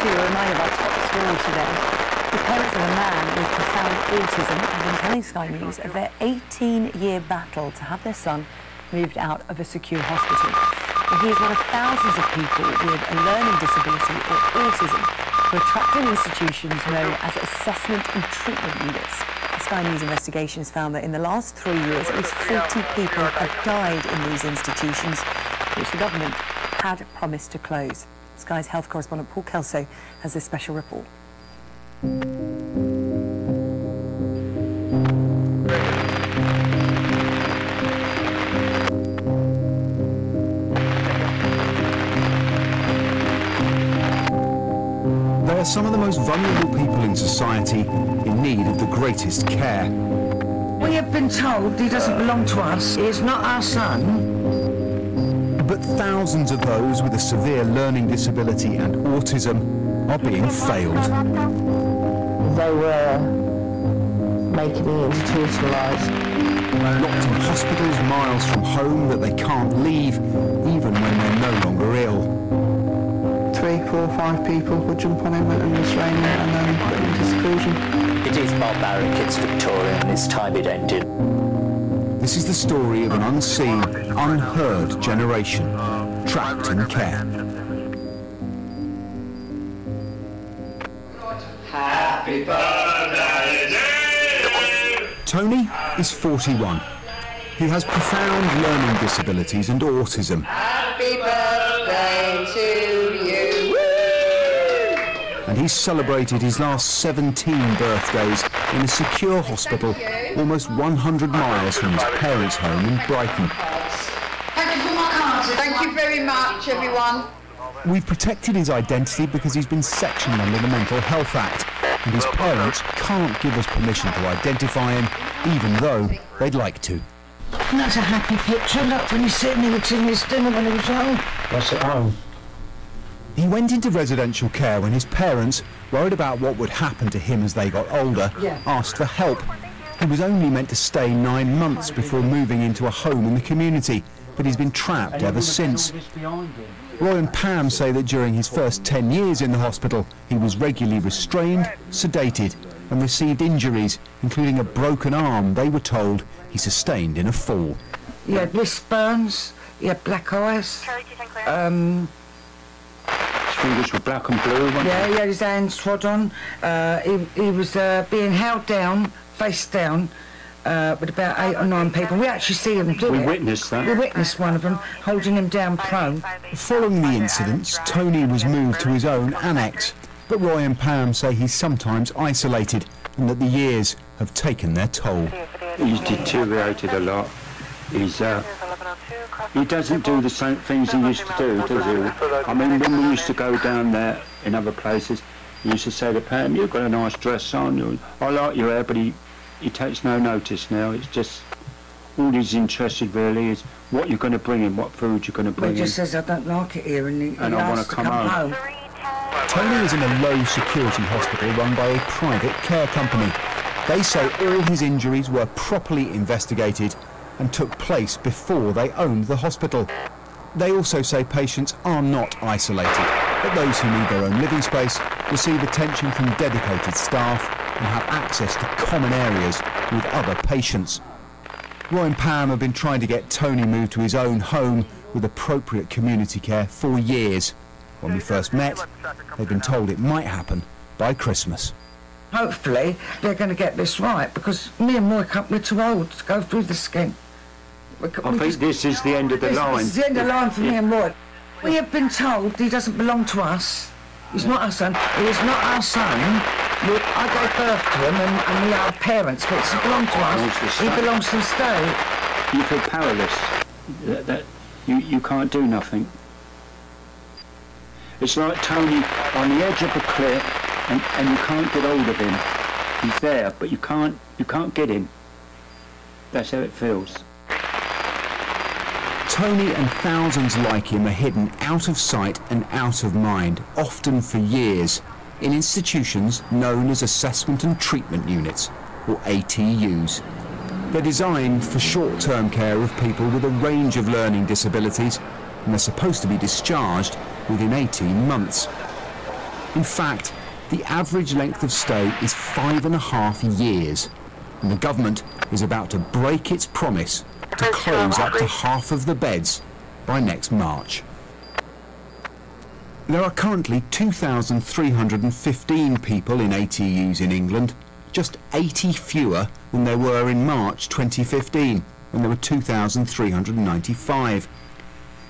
A reminder of our top story today. The parents of a man with profound autism have been telling Sky News of their 18-year battle to have their son moved out of a secure hospital. Well, he is one of thousands of people with a learning disability or autism who are trapped in institutions known as assessment and treatment units. The Sky News investigation has found that in the last 3 years, at least 40 people have died in these institutions, which the government had promised to close. Sky's health correspondent Paul Kelso has this special report. They are some of the most vulnerable people in society in need of the greatest care. We have been told he doesn't belong to us. He is not our son. But thousands of those with a severe learning disability and autism are being failed. They were making me institutionalised. Locked in hospitals miles from home that they can't leave, even when they're no longer ill. 3, 4, 5 people would jump on him and restrain him and then put him into seclusion. It is barbaric, it's Victorian, and it's time it ended. This is the story of an unseen, unheard generation trapped in care. Happy birthday, dear. Tony is 41. He has profound learning disabilities and autism. Happy birthday to you. And he's celebrated his last 17 birthdays in a secure hospital almost 100 miles from his parents' home in Brighton. Thank you for my cards. Thank you very much, everyone. We've protected his identity because he's been sectioned under the Mental Health Act, and his parents can't give us permission to identify him, even though they'd like to. And that's a happy picture. Look, when he's sitting here eating his dinner when he was young. What's at home? He went into residential care when his parents, worried about what would happen to him as they got older, asked for help. He was only meant to stay 9 months before moving into a home in the community, but he's been trapped ever since. Roy and Pam say that during his first 10 years in the hospital, he was regularly restrained, sedated, and received injuries, including a broken arm they were told he sustained in a fall. He had wrist burns, he had black eyes. His fingers were black and blue, weren't Yeah, he had his hands trod on. He was being held down, face down, with about 8 or 9 people. We actually see him do it. We witnessed that. We witnessed one of them holding him down prone. Following the incidents, Tony was moved to his own annex, but Roy and Pam say he's sometimes isolated and that the years have taken their toll. He's deteriorated a lot. He doesn't do the same things he used to do, does he? I mean, when we used to go down there in other places, he used to say to Pam, "You've got a nice dress on, I like your hair," but he takes no notice now. It's just, all he's interested really is what you're going to bring him, what food you're going to bring him. He just says, "I don't like it here," and he I want asks to to come come home. Tony is in a low-security hospital run by a private care company. They say all his injuries were properly investigated and took place before they owned the hospital. They also say patients are not isolated, but those who need their own living space receive attention from dedicated staff and have access to common areas with other patients. Roy and Pam have been trying to get Tony moved to his own home with appropriate community care for years. When we first met, they've been told it might happen by Christmas. Hopefully, they're going to get this right, because me and Roy, we're too old to go through the skin. I think this is the end of the line. This is the end of the line for me and Roy. We have been told he doesn't belong to us. He's not our son. He is not our son. I gave birth to him and we are parents, but he belongs to us. He belongs to the state. You feel powerless. You can't do nothing. It's like Tony on the edge of a cliff and you can't get hold of him. He's there, but you can't get him. That's how it feels. Tony and thousands like him are hidden out of sight and out of mind, often for years, in institutions known as Assessment and Treatment Units, or ATUs. They're designed for short-term care of people with a range of learning disabilities, and they're supposed to be discharged within 18 months. In fact, the average length of stay is 5.5 years, and the government is about to break its promise to close up to half of the beds by next March. There are currently 2,315 people in ATUs in England, just 80 fewer than there were in March 2015, when there were 2,395.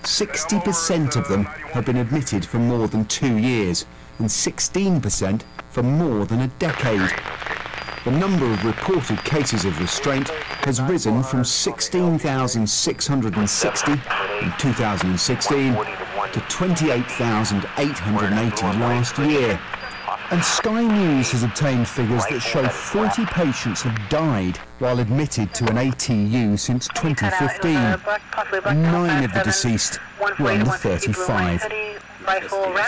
60% of them have been admitted for more than 2 years, and 16% for more than a decade. The number of reported cases of restraint has risen from 16,660 in 2016 to 28,880 last year. And Sky News has obtained figures that show 40 patients have died while admitted to an ATU since 2015. 9 of the deceased were under 35.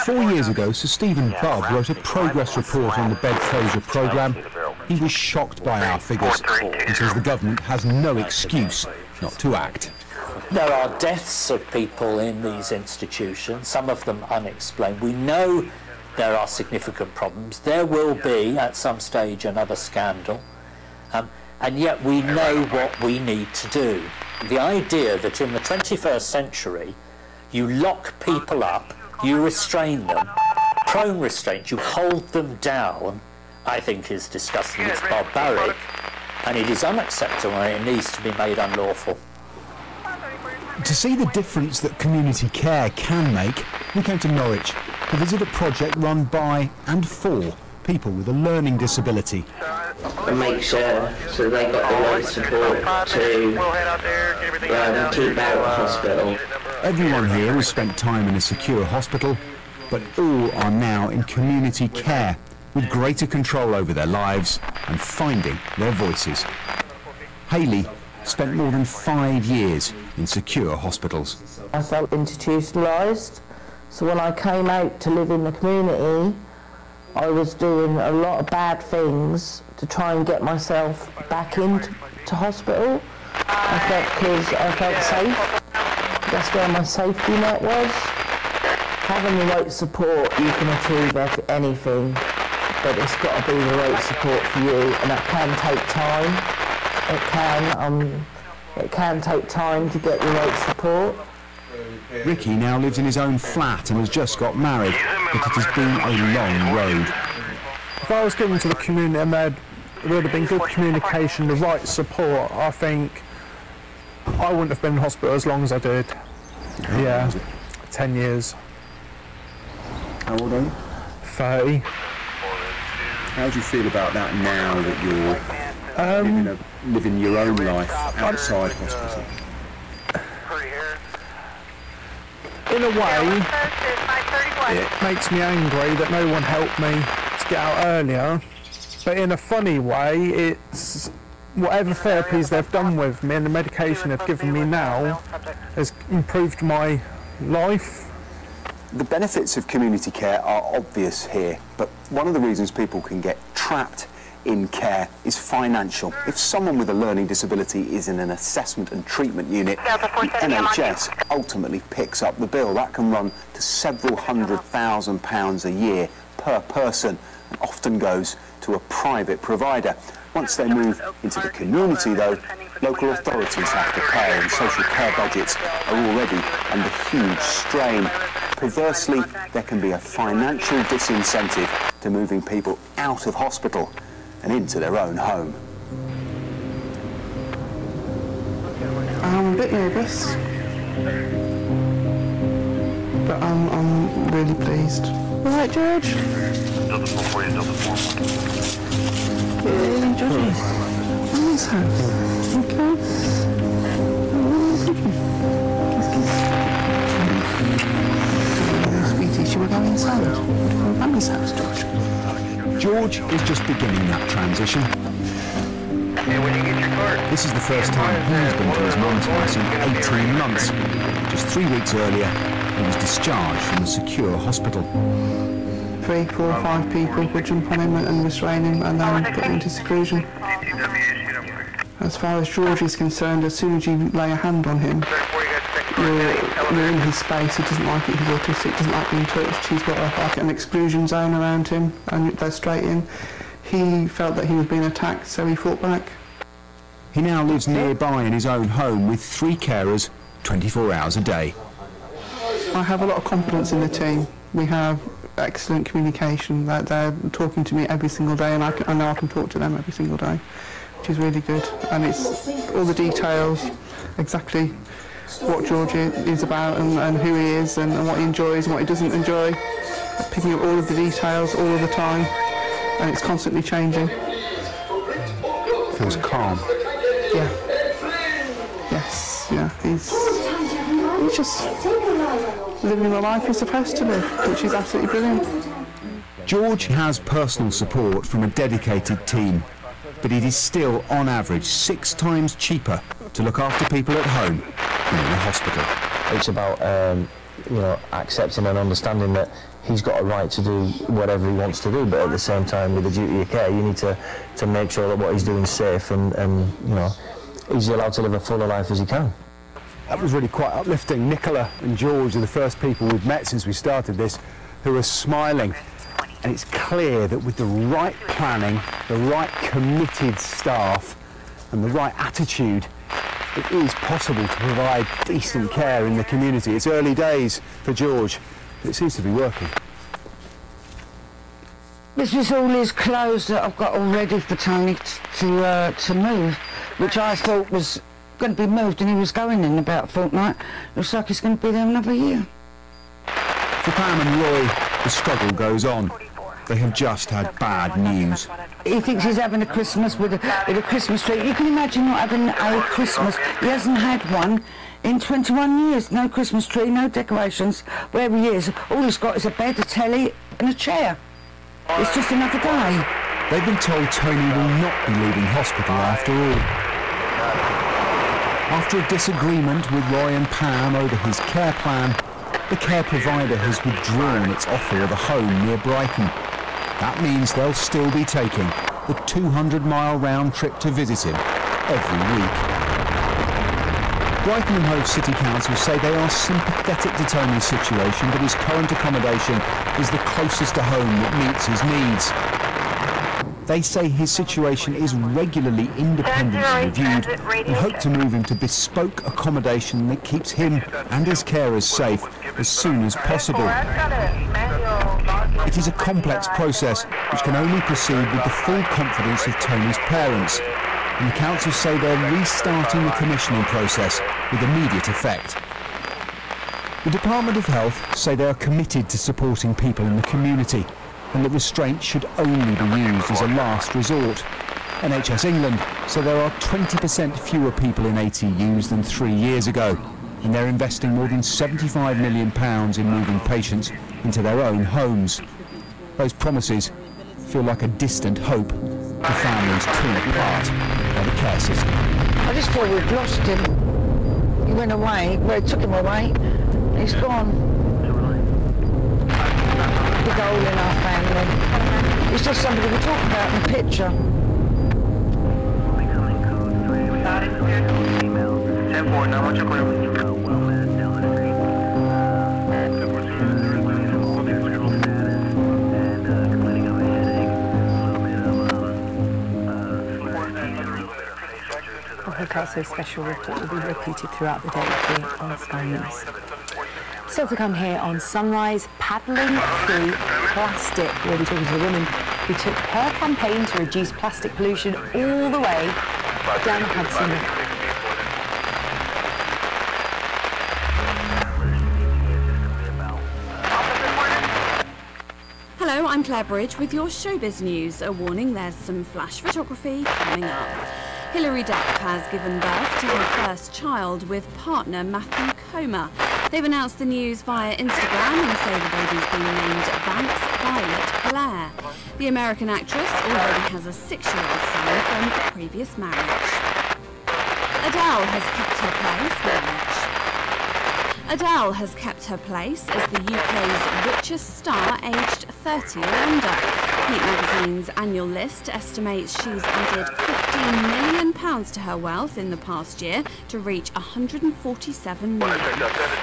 4 years ago, Sir Stephen Bubb wrote a progress report on the bed closure programme. He was shocked by our figures and says the government has no excuse not to act. There are deaths of people in these institutions, some of them unexplained. We know there are significant problems. There will be, at some stage, another scandal. And yet we know what we need to do. The idea that in the 21st century, you lock people up, you restrain them, prone restraint, you hold them down, I think is disgusting, it's barbaric, and it is unacceptable and it needs to be made unlawful. To see the difference that community care can make, we came to Norwich to visit a project run by and for people with a learning disability. And make sure so they got the right support to keep out of hospital. Everyone here has spent time in a secure hospital, but all are now in community care, with greater control over their lives and finding their voices. Hayley spent more than 5 years in secure hospitals. I felt institutionalised, so when I came out to live in the community, I was doing a lot of bad things to try and get myself back into hospital. Because I felt safe. That's where my safety net was. Having the right support, you can achieve anything, but it's got to be the right support for you, and that can take time. It can take time to get the right support. Ricky now lives in his own flat and has just got married, but it has been a long road. If I was given to the community and there would have been good communication, the right support, I think I wouldn't have been in hospital as long as I did. Yeah, 10 years. How old are you? 30. How do you feel about that now that you're living your own life outside hospital? In a way, it makes me angry that no one helped me to get out earlier, but in a funny way, it's whatever therapies they've done with me and the medication they've given me now has improved my life. The benefits of community care are obvious here, but one of the reasons people can get trapped in care is financial. If someone with a learning disability is in an assessment and treatment unit, the NHS ultimately picks up the bill. That can run to several £100,000 a year per person, and often goes to a private provider. Once they move into the community, though, local authorities have to pay, and social care budgets are already under huge strain. Perversely, there can be a financial disincentive to moving people out of hospital and into their own home. I'm a bit nervous, but I'm really pleased. All right, George? Yeah, George. Nice house. Okay. Sweetie, shall we go inside? Mummy's house, George. George is just beginning that transition. This is the first time he's been to his mum's house in 18 months. Just 3 weeks earlier, he was discharged from a secure hospital. 3, 4, 5 people would jump on him and restrain him and then put him into seclusion. As far as George is concerned, as soon as you lay a hand on him, you're in his space. He doesn't like it, he's autistic, doesn't like being touched. He's got like an exclusion zone around him and they're straight in. He felt that he was being attacked, so he fought back. He now lives nearby in his own home with 3 carers 24 hours a day. I have a lot of confidence in the team. We have excellent communication. They're talking to me every single day and I know I can talk to them every single day, which is really good. And it's all the details, exactly what George is about and who he is and what he enjoys and what he doesn't enjoy. Picking up all of the details all of the time, and it's constantly changing. Feels calm. Yeah. Yes, yeah. He's just living the life he's supposed to live, which is absolutely brilliant. George has personal support from a dedicated team, but it is still, on average, 6 times cheaper to look after people at home than in a hospital. It's about, you know, accepting and understanding that he's got a right to do whatever he wants to do, but at the same time, with the duty of care, you need to make sure that what he's doing is safe and you know, he's allowed to live a fuller life as he can. That was really quite uplifting. Nicola and George are the first people we've met since we started this who are smiling. And it's clear that with the right planning, the right committed staff and the right attitude, it is possible to provide decent care in the community. It's early days for George, but it seems to be working. This is all his clothes that I've got all ready for Tony to move, which I thought was going to be moved and he was going in about a fortnight. Looks like he's going to be there another year. For Pam and Roy, the struggle goes on. They have just had bad news. He thinks he's having a Christmas with a Christmas tree. You can imagine not having a Christmas. He hasn't had one in 21 years. No Christmas tree, no decorations. Wherever he is, all he's got is a bed, a telly and a chair. It's just another day. They've been told Tony will not be leaving hospital after all. After a disagreement with Roy and Pam over his care plan, the care provider has withdrawn its offer of a home near Brighton. That means they'll still be taking the 200-mile round trip to visit him every week. Brighton and Hove City Council say they are sympathetic to Tony's situation, but his current accommodation is the closest to home that meets his needs. They say his situation is regularly independently reviewed and hope to move him to bespoke accommodation that keeps him and his carers safe as soon as possible. It is a complex process which can only proceed with the full confidence of Tony's parents, and the council say they're restarting the commissioning process with immediate effect. The Department of Health say they are committed to supporting people in the community, and that restraint should only be used as a last resort. NHS England say there are 20% fewer people in ATUs than 3 years ago, and they're investing more than £75 million in moving patients into their own homes. Those promises feel like a distant hope for families torn apart by the care system. I just thought we'd lost him. He went away, well, it took him away, and he's gone. Big hole in our family. He's just somebody we talk about in the picture. So special report will be repeated throughout the day here on Sky News. Still to come here on Sunrise, paddling through plastic. We'll be talking to a woman who took her campaign to reduce plastic pollution all the way down the Hudson River. Hello, I'm Claire Bridge with your showbiz news. A warning, there's some flash photography coming up. Hilary Duff has given birth to her first child with partner Matthew Comer. They've announced the news via Instagram and say the baby's been named Banks Violet Blair. The American actress already has a 6-year-old son from a previous marriage. Adele has kept her place as the UK's richest star aged 30 or under. Heat magazine's annual list estimates she's added £15 million to her wealth in the past year to reach £147 million.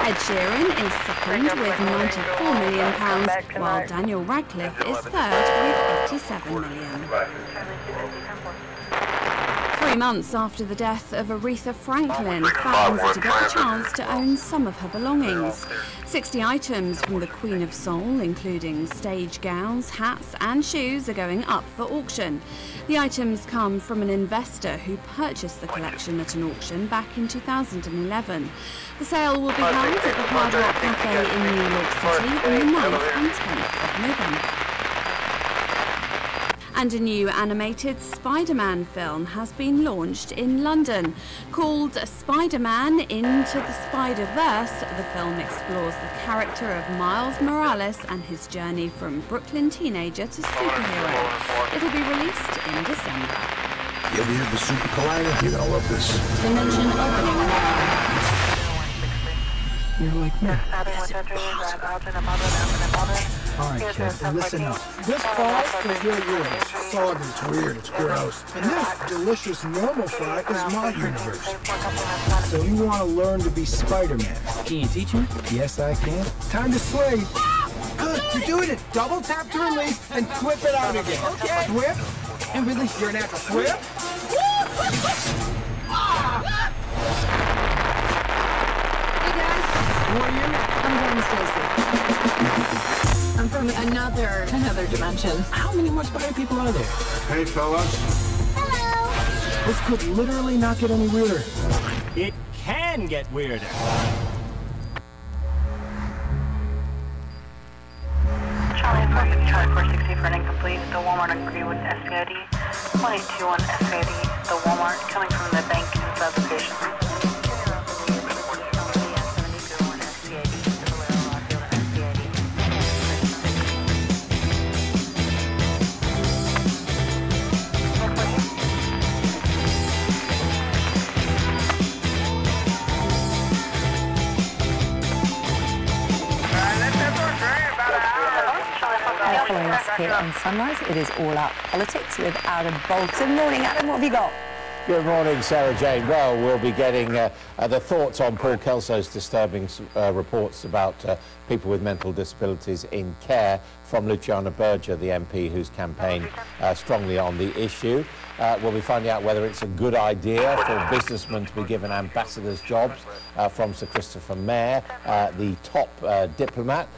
Ed Sheeran is second with £94 million, while Daniel Radcliffe is third with £87 million. 3 months after the death of Aretha Franklin, fans are to get the chance to own some of her belongings. 60 items from the Queen of Soul, including stage gowns, hats and shoes, are going up for auction. The items come from an investor who purchased the collection at an auction back in 2011. The sale will be held at the Hard Rock Cafe in New York City on the 9th and 10th of November. And a new animated Spider-Man film has been launched in London. Called Spider-Man Into the Spider-Verse, the film explores the character of Miles Morales and his journey from Brooklyn teenager to superhero. It'll be released in December. You ever heard the Super Collider? You're gonna love this. Dimension opening now. You're like me. Alright, kid, listen up. This fry is your yours. Soggy, it's weird, it's gross. And this delicious normal fry is my universe. So you want to learn to be Spider-Man. Can you teach me? Yes, I can. Time to slay. Good, you're doing it. Double tap to release and whip it out again. Okay. Whip and release. You're an natural. Whip. Who are you? I'm Stacy. I'm from another dimension. How many more spider people are there? Hey, fellas. Hello. This could literally not get any weirder. It can get weirder. Charlie 460 for an incomplete. The Walmart on Greenwood SPID. 1821 SPID. The Walmart coming from the bank in substation. Following us here on Sunrise, it is All Out Politics with Adam Bolton. Morning, Adam, what have you got? Good morning, Sarah Jane. Well, we'll be getting the thoughts on Paul Kelso's disturbing reports about people with mental disabilities in care from Luciana Berger, the MP who's campaigned strongly on the issue. We'll be finding out whether it's a good idea for businessmen to be given ambassadors' jobs from Sir Christopher Mayer, the top diplomat.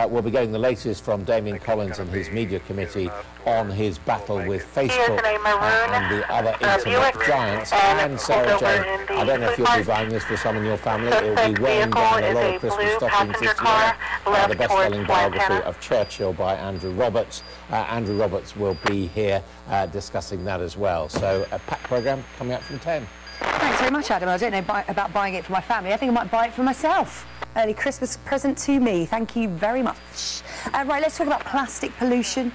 We'll be getting the latest from Damien Collins and his media committee on his battle with Facebook and the other internet giants. And Sarah Jane, I don't know if you'll be buying this for some in your family. It will be weighing down a lot of Christmas stockings this year. The best-selling biography of Churchill by Andrew Roberts. Andrew Roberts will be here discussing that as well. So a packed programme coming up from 10. Thanks very much, Adam. I don't know about buying it for my family. I think I might buy it for myself. Early Christmas present to me. Thank you very much. Right, let's talk about plastic pollution.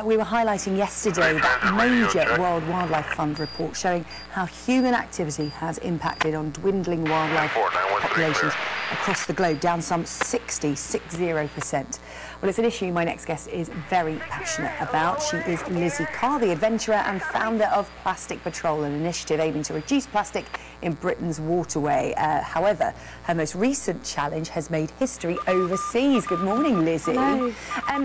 We were highlighting yesterday that major World Wildlife Fund report showing how human activity has impacted on dwindling wildlife populations across the globe, down some 60%. Well, it's an issue my next guest is very passionate about. She is Lizzie Carr, the adventurer and founder of Plastic Patrol, an initiative aiming to reduce plastic in Britain's waterway. However, her most recent challenge has made history overseas. Good morning, Lizzie. Hello.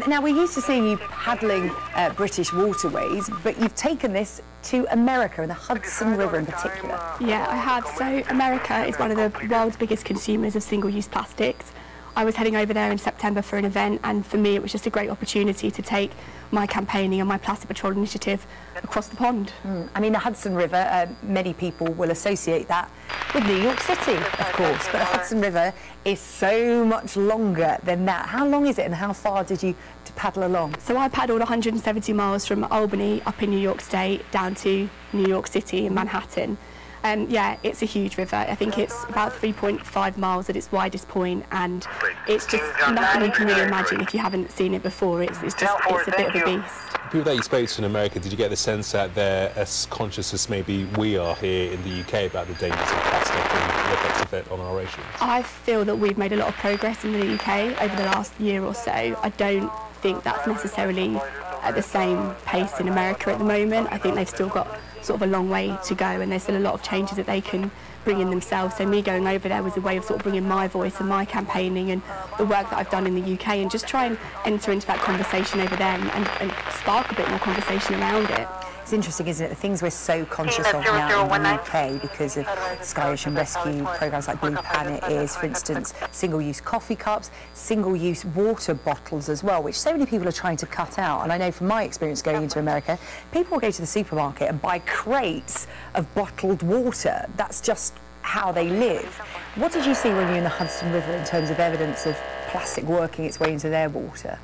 Now, we're used to seeing you paddling British waterways, but you've taken this to America and the Hudson River in particular. Yeah, I have. So America is one of the world's biggest consumers of single-use plastics. I was heading over there in September for an event, and for me it was just a great opportunity to take my campaigning and my Plastic Patrol initiative across the pond. I mean, the Hudson River, many people will associate that with New York City, of course, but the Hudson River is so much longer than that. How long is it and how far did you paddle along? So I paddled 170 miles from Albany up in New York State down to New York City in Manhattan. Yeah, it's a huge river. I think it's about 3.5 miles at its widest point, and it's just nothing you can really imagine if you haven't seen it before. It's a bit of a beast. People that you spoke to in America, did you get the sense that they're as conscious as maybe we are here in the UK about the dangers of plastic and the effects of it on our oceans? I feel that we've made a lot of progress in the UK over the last year or so. I don't think that's necessarily at the same pace in America at the moment. I think they've still got sort of a long way to go, and there's still a lot of changes that they can bring in themselves. So me going over there was a way of sort of bringing my voice and my campaigning and the work that I've done in the UK, and just try and enter into that conversation over there and spark a bit more conversation around it. It's interesting, isn't it? The things we're so conscious of now in the UK because of Sky Ocean Rescue programmes like Blue Planet is, for instance, single-use coffee cups, single-use water bottles as well, which so many people are trying to cut out. And I know from my experience going into America, people will go to the supermarket and buy crates of bottled water. That's just how they live. What did you see when you were in the Hudson River in terms of evidence of plastic working its way into their water?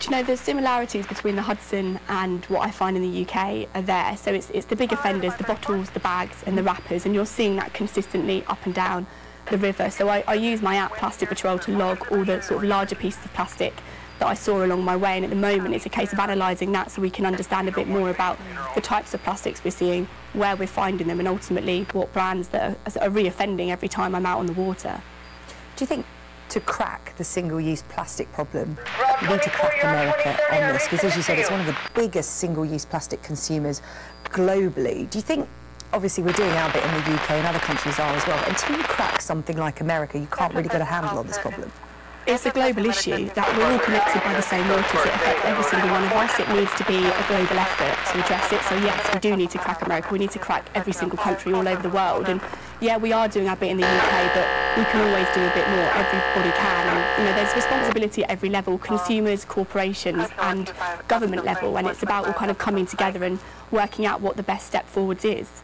Do you know, the similarities between the Hudson and what I find in the UK are there. So it's the big offenders, the bottles, the bags and the wrappers, and you're seeing that consistently up and down the river. So I use my app Plastic Patrol to log all the sort of larger pieces of plastic that I saw along my way, and at the moment it's a case of analysing that so we can understand a bit more about the types of plastics we're seeing, where we're finding them, and ultimately what brands that are re-offending every time I'm out on the water. Do you think to crack the single-use plastic problem, you need to crack America on this? Because as you said, it's one of the biggest single-use plastic consumers globally. Do you think, obviously we're doing our bit in the UK and other countries are as well, but until you crack something like America, you can't really get a handle on this problem? It's a global issue that we're all connected by the same waters. It affects every single one of us. It needs to be a global effort to address it. So yes, we do need to crack America. We need to crack every single country all over the world. And yeah, we are doing our bit in the UK, but we can always do a bit more. Everybody can. And you know, there's responsibility at every level: consumers, corporations, and government level. And it's about all kind of coming together and working out what the best step forwards is.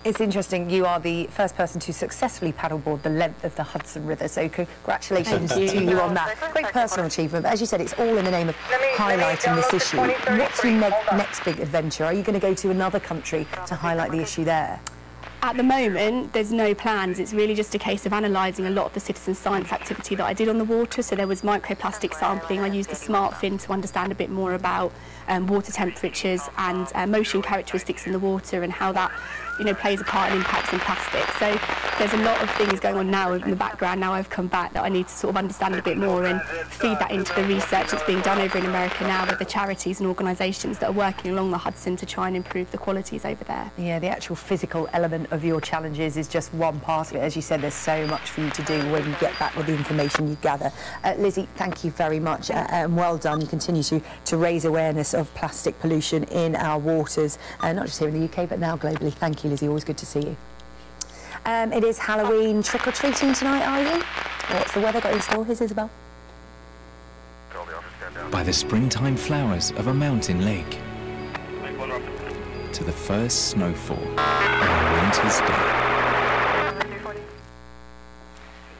It's interesting, you are the first person to successfully paddleboard the length of the Hudson River, so congratulations to you on that. Great personal achievement, but as you said, it's all in the name of highlighting this issue. What's your next big adventure? Are you going to go to another country to highlight the issue there? At the moment, there's no plans. It's really just a case of analysing a lot of the citizen science activity that I did on the water. So there was microplastic sampling. I used the smart fin to understand a bit more about water temperatures and motion characteristics in the water and how that plays a part and impacts in plastic. So there's a lot of things going on now in the background. Now I've come back that I need to sort of understand a bit more and feed that into the research that's being done over in America now with the charities and organisations that are working along the Hudson to try and improve the qualities over there. Yeah, the actual physical element of your challenges is just one part of it. As you said, there's so much for you to do when you get back with the information you gather. Lizzie, thank you very much and well done. You continue to raise awareness of plastic pollution in our waters, not just here in the UK but now globally. Thank you, Lizzie, always good to see you. It is Halloween trick-or-treating tonight, are you? What's the weather got in store? Here's Isabel. By the springtime flowers of a mountain lake to the first snowfall on a winter's day.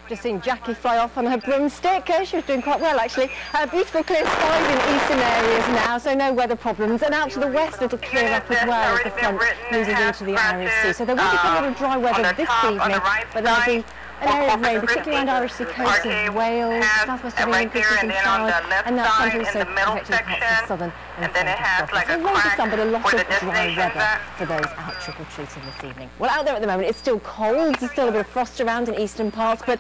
Just seen Jackie fly off on her broomstick. She was doing quite well, actually. Beautiful clear skies in eastern areas now, so no weather problems. And out to the west, it'll clear up as well as the front moves into the Irish Sea. So there will be a little dry weather this evening, but there'll be an area of rain, particularly around Irish Sea coast of Wales, southwest of England, could see some showers, and that's also affecting parts of southern and central Scotland. So rain for some, but a lot of dry weather for those out trick-or-treating this evening. Well, out there at the moment, it's still cold. There's still a bit of frost around in eastern parts, but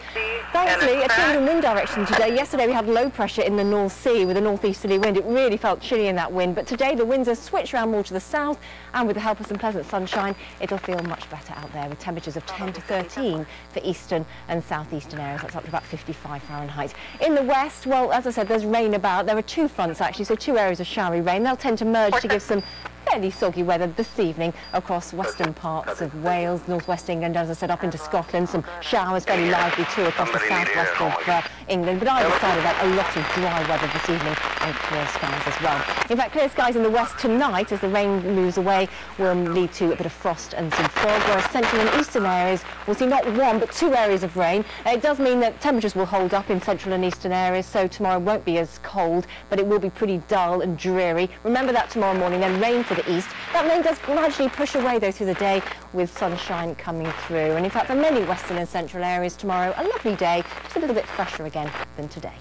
thankfully, a change in wind direction today. Yesterday, we had low pressure in the North Sea with a northeasterly wind. It really felt chilly in that wind, but today the winds are switched around more to the south, and with the help of some pleasant sunshine, it'll feel much better out there with temperatures of 10 to 13 for eastern and southeastern areas. That's up to about 55 Fahrenheit. In the west, well, as I said, there's rain about. There are two fronts, actually, so two areas of showery rain. They'll tend to merge to give some fairly soggy weather this evening across western parts of Wales, northwest England, as I said, up into Scotland. Some showers fairly lively too across the southwest of England, but either side of that, a lot of dry weather this evening and clear skies as well. In fact, clear skies in the west tonight as the rain moves away will lead to a bit of frost and some fog, whereas central and eastern areas will see not one but two areas of rain. It does mean that temperatures will hold up in central and eastern areas, so tomorrow won't be as cold, but it will be pretty dull and dreary. Remember that tomorrow morning, then rain for to the east. That rain does gradually push away, though, through the day with sunshine coming through. And in fact, for many western and central areas tomorrow, a lovely day, just a little bit fresher again than today.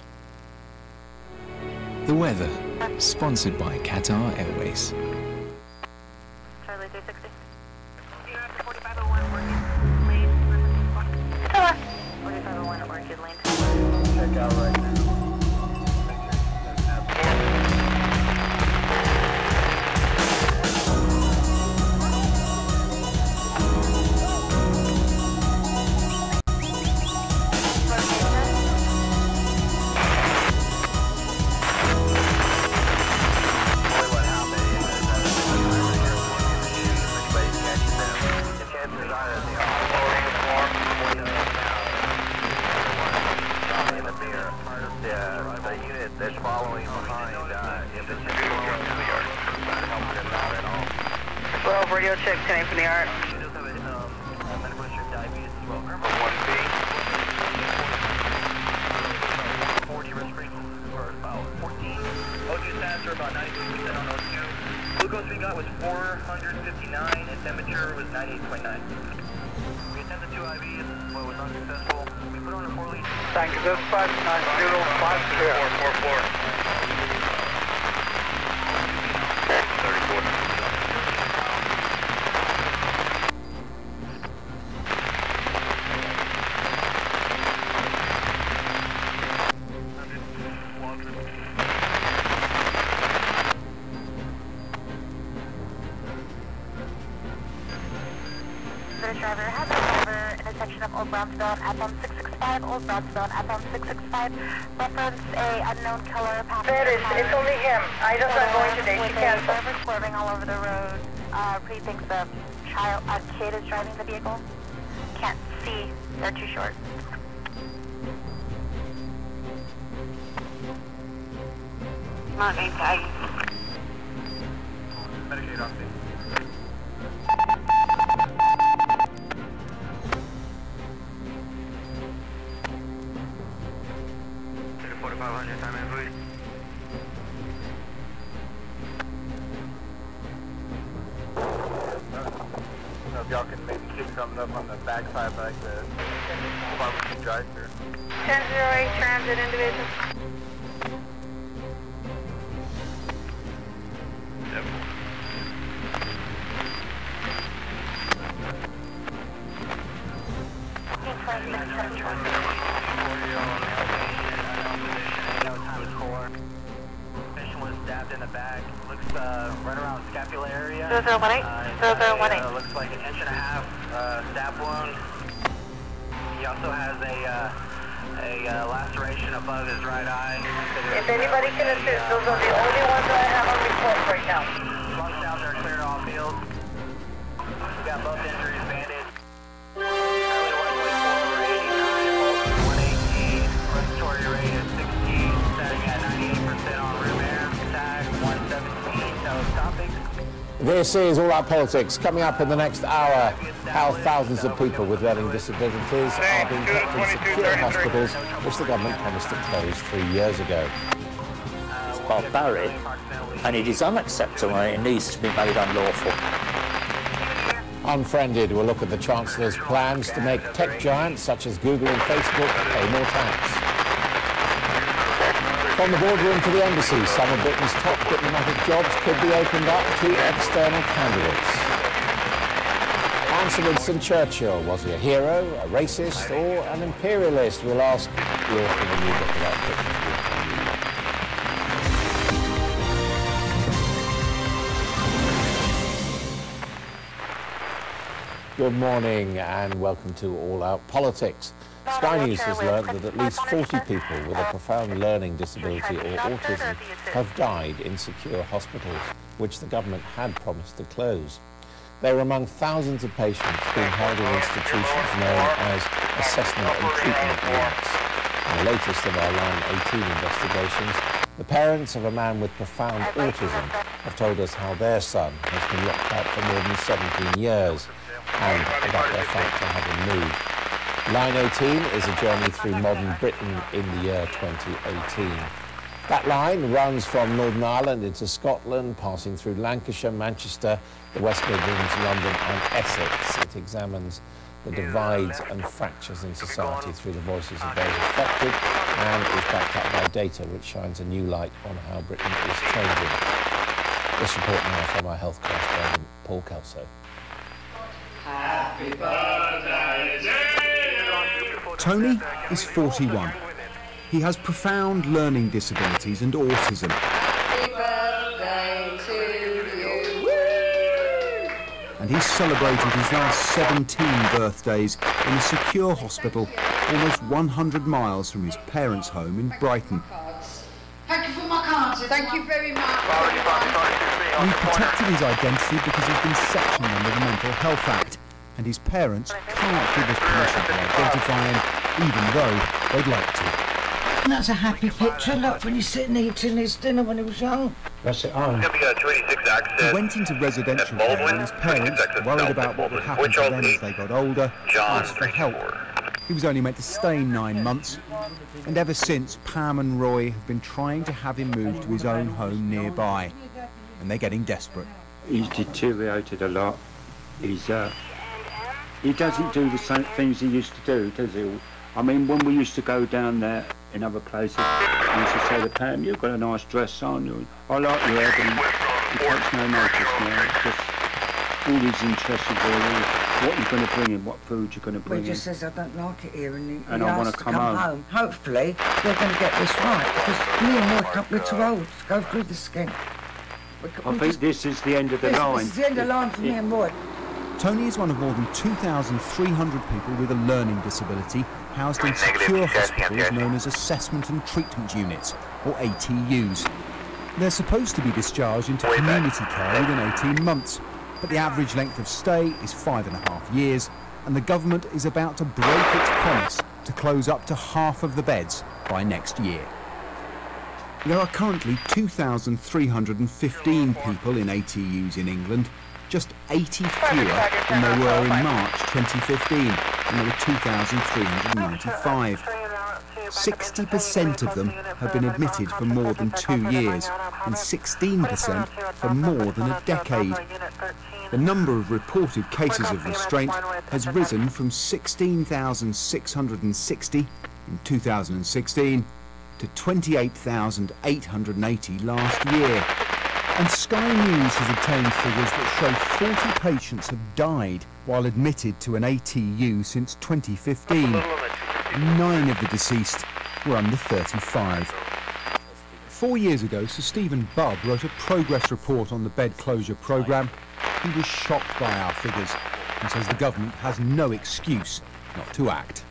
The weather, sponsored by Qatar Airways. Charlie 360. 4501 Orchid Lane. Hello. 4501 Orchid Lane. Check out right now. Radio check 10 from the art. O2 stats are about 92% on O2. Glucose we got was 459 and temperature was 98.9. We attempted 2 IVs, but was unsuccessful. We put on a 4 lead. Thank you, this 59054. 34. Driver has a driver intersection of Old Brownsville and outbound 665, Old Brownsville and outbound 665. Reference a unknown killer passenger. It's only him. I just not going today. She canceled. Driver swerving all over the road. He thinks a kid is driving the vehicle. Can't see. They're too short. Not name tag. Medicaid on scene. 4500, time in, please. I don't know if y'all can maybe keep something up on the backside like the barbecue drive-thru. 1008 transit in division. Yep. Patient was stabbed in the back. Looks right around scapula area. 0018. Looks like an 1.5 inch stab wound. He also has a laceration above his right eye. If anybody can assist, those are the only ones that I have on report right now. Lung sounds are cleared off field. We got both injuries bandaged. Respiratory rate is 16, setting at 98% on room air. Tag 117, telescopic. This is All Out Politics. Coming up in the next hour, how thousands of people with learning disabilities are being kept in secure hospitals, which the government promised to close 3 years ago. It's barbaric, and it is unacceptable, and it needs to be made unlawful. Unfriended will look at the Chancellor's plans to make tech giants such as Google and Facebook pay more tax. From the boardroom to the embassy, some of Britain's top diplomatic jobs could be opened up to external candidates. And Sir Winston Churchill, was he a hero, a racist, or an imperialist? We'll ask the author of a new book about Britain's Good morning and welcome to All Out Politics. Sky News has learned that at least 40 people with a profound learning disability or autism have died in secure hospitals, which the government had promised to close. They were among thousands of patients being held in institutions known as assessment and treatment units. In the latest of our Line 18 investigations, the parents of a man with profound autism have told us how their son has been locked out for more than 17 years and about their fight to have him moved. Line 18 is a journey through modern Britain in the year 2018. That line runs from Northern Ireland into Scotland, passing through Lancashire, Manchester, the West Midlands, London and Essex. It examines the divides and fractures in society through the voices of those affected and is backed up by data which shines a new light on how Britain is changing. This report now from our health correspondent, Paul Kelso. Happy birthday to you. Tony is 41. He has profound learning disabilities and autism. Happy birthday to you. And he's celebrated his last 17 birthdays in a secure hospital almost 100 miles from his parents' home in Brighton. Thank you for my cards. Thank you very much. He protected his identity because he's been sectioned under the Mental Health Act, and his parents can't give us permission to identify him, even though they'd like to. And that's a happy picture, look, when he's sitting eating his dinner when he was young. That's it. He went into residential care and his parents, worried about what would happen to them as they got older, asked for help. He was only meant to stay 9 months, and ever since, Pam and Roy have been trying to have him moved to his own home nearby, and they're getting desperate. He's deteriorated a lot. He doesn't do the same things he used to do, does he? I mean, when we used to go down there in other places, I used to say to Pam, you've got a nice dress on. I like your head, and he takes no notice now. It's just all he's interested in what you're going to bring him, what food you're going to bring him. He just says, I don't like it here, and he I want asks to to come home. Hopefully, they're going to get this right, because me and Roy, we're too old to go through the skin. I think this is the end of the line. This is the end of the line for me and Roy. Tony is one of more than 2,300 people with a learning disability housed in secure hospitals known as assessment and treatment units, or ATUs. They're supposed to be discharged into community care within 18 months, but the average length of stay is 5.5 years, and the government is about to break its promise to close up to half of the beds by next year. There are currently 2,315 people in ATUs in England, just 80 fewer than there were in March 2015, when there were 2,395. 60% of them have been admitted for more than 2 years, and 16% for more than a decade. The number of reported cases of restraint has risen from 16,660 in 2016 to 28,880 last year. And Sky News has obtained figures that show 40 patients have died while admitted to an ATU since 2015. 9 of the deceased were under 35. 4 years ago, Sir Stephen Bubb wrote a progress report on the bed closure programme. He was shocked by our figures and says the government has no excuse not to act.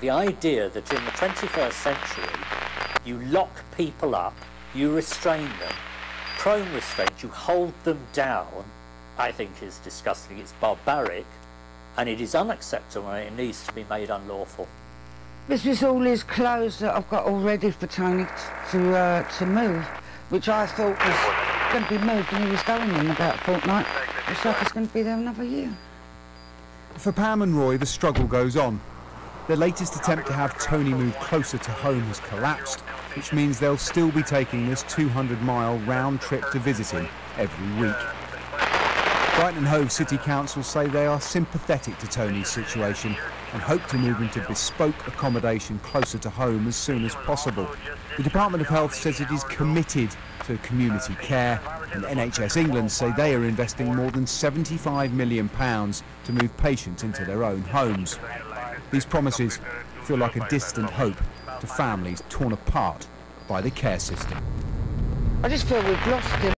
The idea that in the 21st century you lock people up, you restrain them, prone restraint, you hold them down, I think is disgusting, it's barbaric, and it is unacceptable and it needs to be made unlawful. This is all his clothes that I've got all ready for Tony to move, which I thought was going to be moved and he was going in about a fortnight. Looks like it's going to be there another year. For Pam and Roy, the struggle goes on. Their latest attempt to have Tony move closer to home has collapsed, which means they'll still be taking this 200-mile round trip to visit him every week. Brighton and Hove City Council say they are sympathetic to Tony's situation and hope to move him to bespoke accommodation closer to home as soon as possible. The Department of Health says it is committed to community care, and NHS England say they are investing more than £75 million to move patients into their own homes. These promises feel like a distant hope to families torn apart by the care system. I just feel we've lost him.